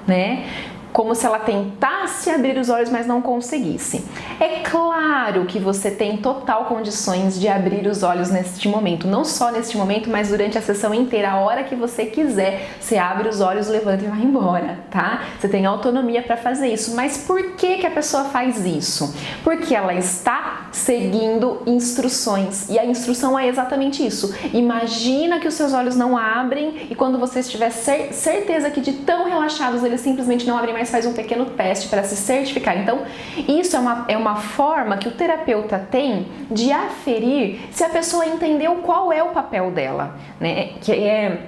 né? Como se ela tentasse abrir os olhos, mas não conseguisse. É claro que você tem total condições de abrir os olhos neste momento, não só neste momento, mas durante a sessão inteira, a hora que você quiser, você abre os olhos, levanta e vai embora, tá? Você tem autonomia para fazer isso. Mas por que a pessoa faz isso? Porque ela está seguindo instruções, e a instrução é exatamente isso. Imagina que os seus olhos não abrem e quando você estiver certeza que de tão relaxados eles simplesmente não abrem mais, faz um pequeno teste para se certificar. Então, isso é uma forma que o terapeuta tem de aferir se a pessoa entendeu qual é o papel dela, né? Que é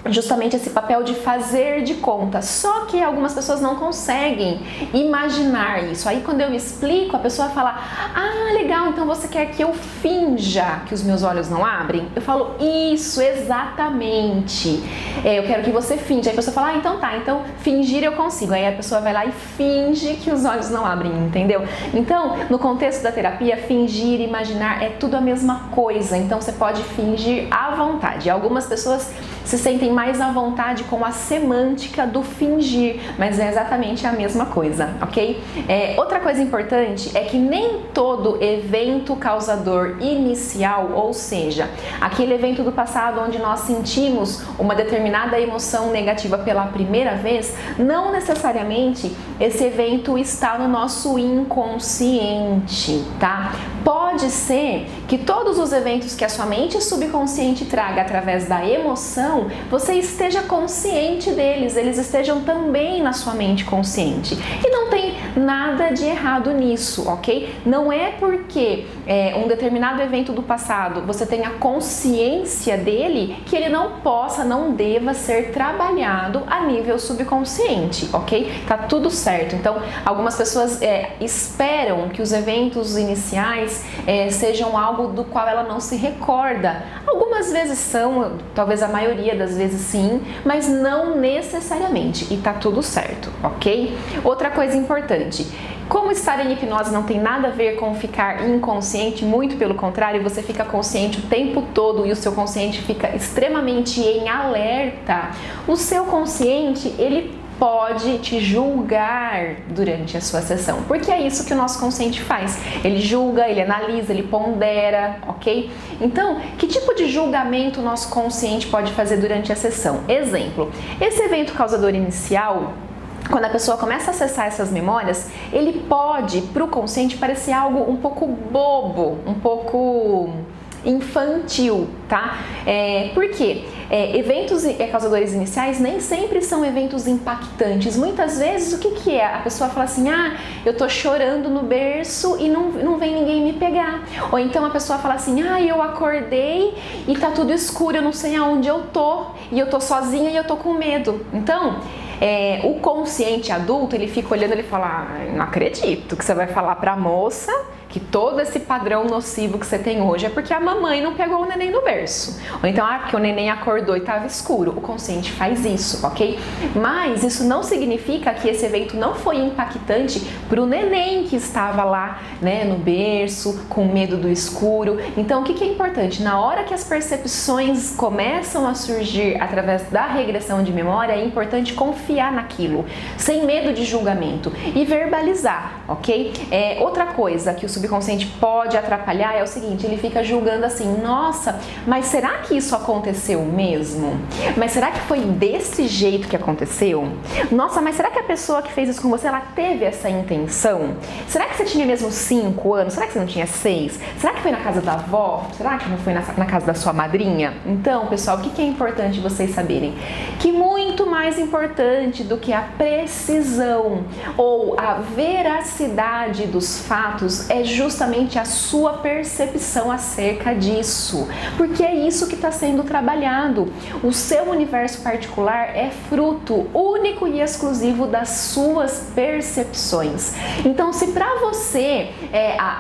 justamente esse papel de fazer de conta. Só que algumas pessoas não conseguem imaginar isso. Aí quando eu explico, a pessoa fala: ah, legal, então você quer que eu finja que os meus olhos não abrem? Eu falo: isso, exatamente. Eu quero que você finja. Aí a pessoa fala: ah, então tá, então fingir eu consigo. Aí a pessoa vai lá e finge que os olhos não abrem, entendeu? Então, no contexto da terapia, fingir e imaginar é tudo a mesma coisa. Então você pode fingir à vontade. Algumas pessoas se sentem mais à vontade com a semântica do fingir, mas é exatamente a mesma coisa, ok? Outra coisa importante é que nem todo evento causador inicial, ou seja, aquele evento do passado onde nós sentimos uma determinada emoção negativa pela primeira vez, não necessariamente esse evento está no nosso inconsciente, tá? Pode ser que todos os eventos que a sua mente subconsciente traga através da emoção, você esteja consciente deles, eles estejam também na sua mente consciente. E não tem nada de errado nisso, ok? Não é porque um determinado evento do passado você tenha consciência dele que ele não possa, não deva ser trabalhado a nível subconsciente, ok? Tá tudo certo. Então, algumas pessoas esperam que os eventos iniciais sejam algo do qual ela não se recorda. Algumas vezes são, talvez a maioria das vezes sim, mas não necessariamente, e tá tudo certo, ok? Outra coisa importante: como estar em hipnose não tem nada a ver com ficar inconsciente, muito pelo contrário, você fica consciente o tempo todo e o seu consciente fica extremamente em alerta. O seu consciente, ele pode te julgar durante a sua sessão, porque é isso que o nosso consciente faz. Ele julga, ele analisa, ele pondera, ok? Então, que tipo de julgamento o nosso consciente pode fazer durante a sessão? Exemplo, esse evento causador inicial, quando a pessoa começa a acessar essas memórias, ele pode, para o consciente, parecer algo um pouco bobo, um pouco infantil, tá? Por quê? Eventos causadores iniciais nem sempre são eventos impactantes. Muitas vezes, o que é? A pessoa fala assim: ah, eu tô chorando no berço e não vem ninguém me pegar. Ou então a pessoa fala assim: ah, eu acordei e tá tudo escuro, eu não sei aonde eu tô, e eu tô sozinha e eu tô com medo. Então, o consciente adulto, ele fica olhando, ele fala: ah, não acredito que você vai falar pra moça que todo esse padrão nocivo que você tem hoje é porque a mamãe não pegou o neném no berço. Ou então, porque o neném acordou e estava escuro. O consciente faz isso, ok? Mas isso não significa que esse evento não foi impactante para o neném que estava lá, né, no berço, com medo do escuro. Então, o que é importante? Na hora que as percepções começam a surgir através da regressão de memória, é importante confiar naquilo, sem medo de julgamento, e verbalizar, ok? Outra coisa que o subconsciente pode atrapalhar é o seguinte, ele fica julgando assim, nossa, mas será que isso aconteceu mesmo? Mas será que foi desse jeito que aconteceu? Nossa, mas será que a pessoa que fez isso com você, ela teve essa intenção? Será que você tinha mesmo 5 anos? Será que você não tinha 6? Será que foi na casa da avó? Será que não foi na casa da sua madrinha? Então, pessoal, o que é importante vocês saberem? Que muito mais importante do que a precisão ou a veracidade dos fatos é justamente a sua percepção acerca disso, porque é isso que está sendo trabalhado. O seu universo particular é fruto único e exclusivo das suas percepções. Então, se para você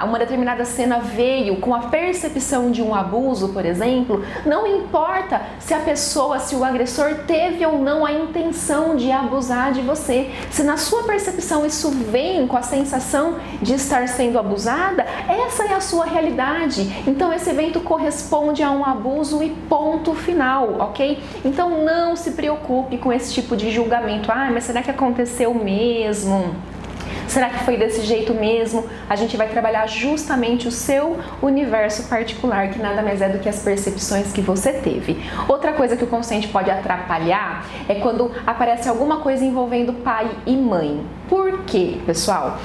uma determinada cena veio com a percepção de um abuso, por exemplo, não importa se a pessoa, se o agressor teve ou não a intenção de abusar de você, se na sua percepção isso vem com a sensação de estar sendo abusada, essa é a sua realidade. Então esse evento corresponde a um abuso e ponto final, ok? Então não se preocupe com esse tipo de julgamento. Ah, mas será que aconteceu mesmo? Será que foi desse jeito mesmo? A gente vai trabalhar justamente o seu universo particular, que nada mais é do que as percepções que você teve. Outra coisa que o consciente pode atrapalhar é quando aparece alguma coisa envolvendo pai e mãe. Por quê, pessoal?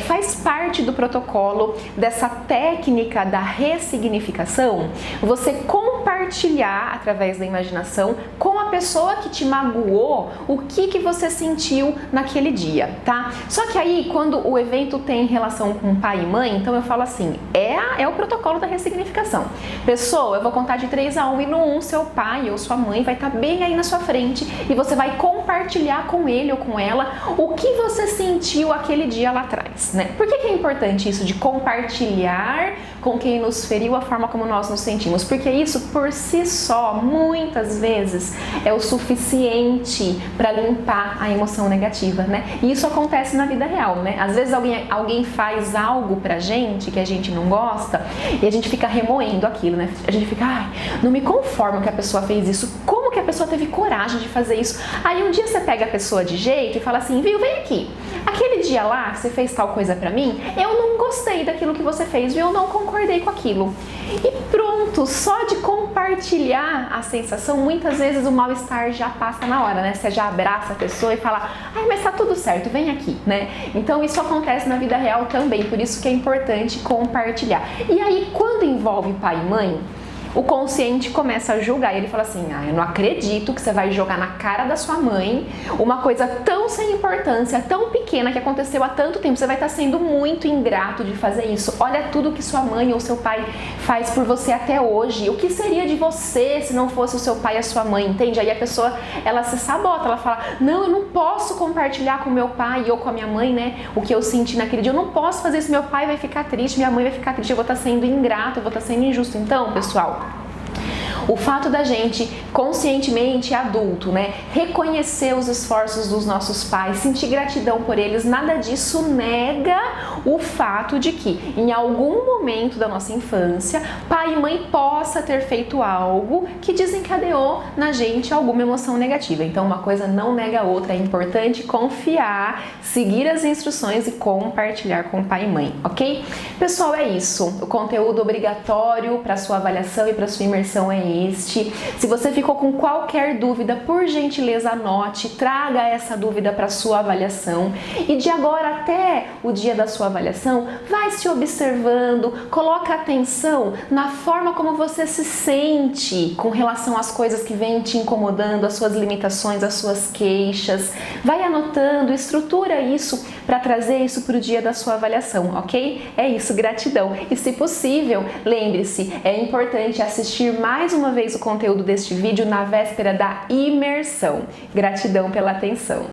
Faz parte do protocolo dessa técnica da ressignificação você compartilhar através da imaginação com a pessoa que te magoou o que você sentiu naquele dia, tá? Só que aí, quando o evento tem relação com pai e mãe, então eu falo assim, é o protocolo da ressignificação. Pessoa, eu vou contar de 3 a 1 e no 1 seu pai ou sua mãe vai estar bem aí na sua frente e você vai compartilhar com ele ou com ela o que você sentiu aquele dia lá atrás, né? Por que é importante isso de compartilhar com quem nos feriu a forma como nós nos sentimos? Porque isso por si só, muitas vezes, é o suficiente para limpar a emoção negativa, né? E isso acontece na vida real, né? Às vezes alguém faz algo pra gente que a gente não gosta e a gente fica remoendo aquilo, né? A gente fica, ai, não me conformo que a pessoa fez isso. Como que a pessoa teve coragem de fazer isso? Aí um dia você pega a pessoa de jeito e fala assim, viu, vem aqui. Aquele dia lá que você fez tal coisa pra mim, eu não gostei daquilo que você fez, viu? Eu não concordei com aquilo. E pronto, só de compartilhar a sensação, muitas vezes o mal-estar já passa na hora, né? Você já abraça a pessoa e fala, ai, mas tá tudo certo, vem aqui, né? Então isso acontece na vida real também, por isso que é importante compartilhar. E aí, quando envolve pai e mãe, o consciente começa a julgar e ele fala assim, eu não acredito que você vai jogar na cara da sua mãe uma coisa tão sem importância, tão pequena que aconteceu há tanto tempo, você vai estar sendo muito ingrato de fazer isso. Olha tudo que sua mãe ou seu pai faz por você até hoje, o que seria de você se não fosse o seu pai e a sua mãe, entende? Aí a pessoa, ela se sabota, ela fala, não, eu não posso compartilhar com meu pai ou com a minha mãe, né, o que eu senti naquele dia, eu não posso fazer isso, meu pai vai ficar triste, minha mãe vai ficar triste, eu vou estar sendo ingrato, eu vou estar sendo injusto. Então, pessoal, o fato da gente, conscientemente adulto, né, reconhecer os esforços dos nossos pais, sentir gratidão por eles, nada disso nega o fato de que em algum momento da nossa infância, pai e mãe possa ter feito algo que desencadeou na gente alguma emoção negativa. Então uma coisa não nega a outra, é importante confiar, seguir as instruções e compartilhar com pai e mãe, ok? Pessoal, é isso. O conteúdo obrigatório para sua avaliação e para sua imersão é este. Se você ficou com qualquer dúvida, por gentileza anote, traga essa dúvida para sua avaliação e de agora até o dia da sua avaliação, vai se observando, coloca atenção na forma como você se sente com relação às coisas que vêm te incomodando, as suas limitações, as suas queixas, vai anotando, estrutura isso para trazer isso para o dia da sua avaliação, ok? É isso, gratidão. E se possível, lembre-se, é importante assistir mais uma vez o conteúdo deste vídeo na véspera da imersão. Gratidão pela atenção.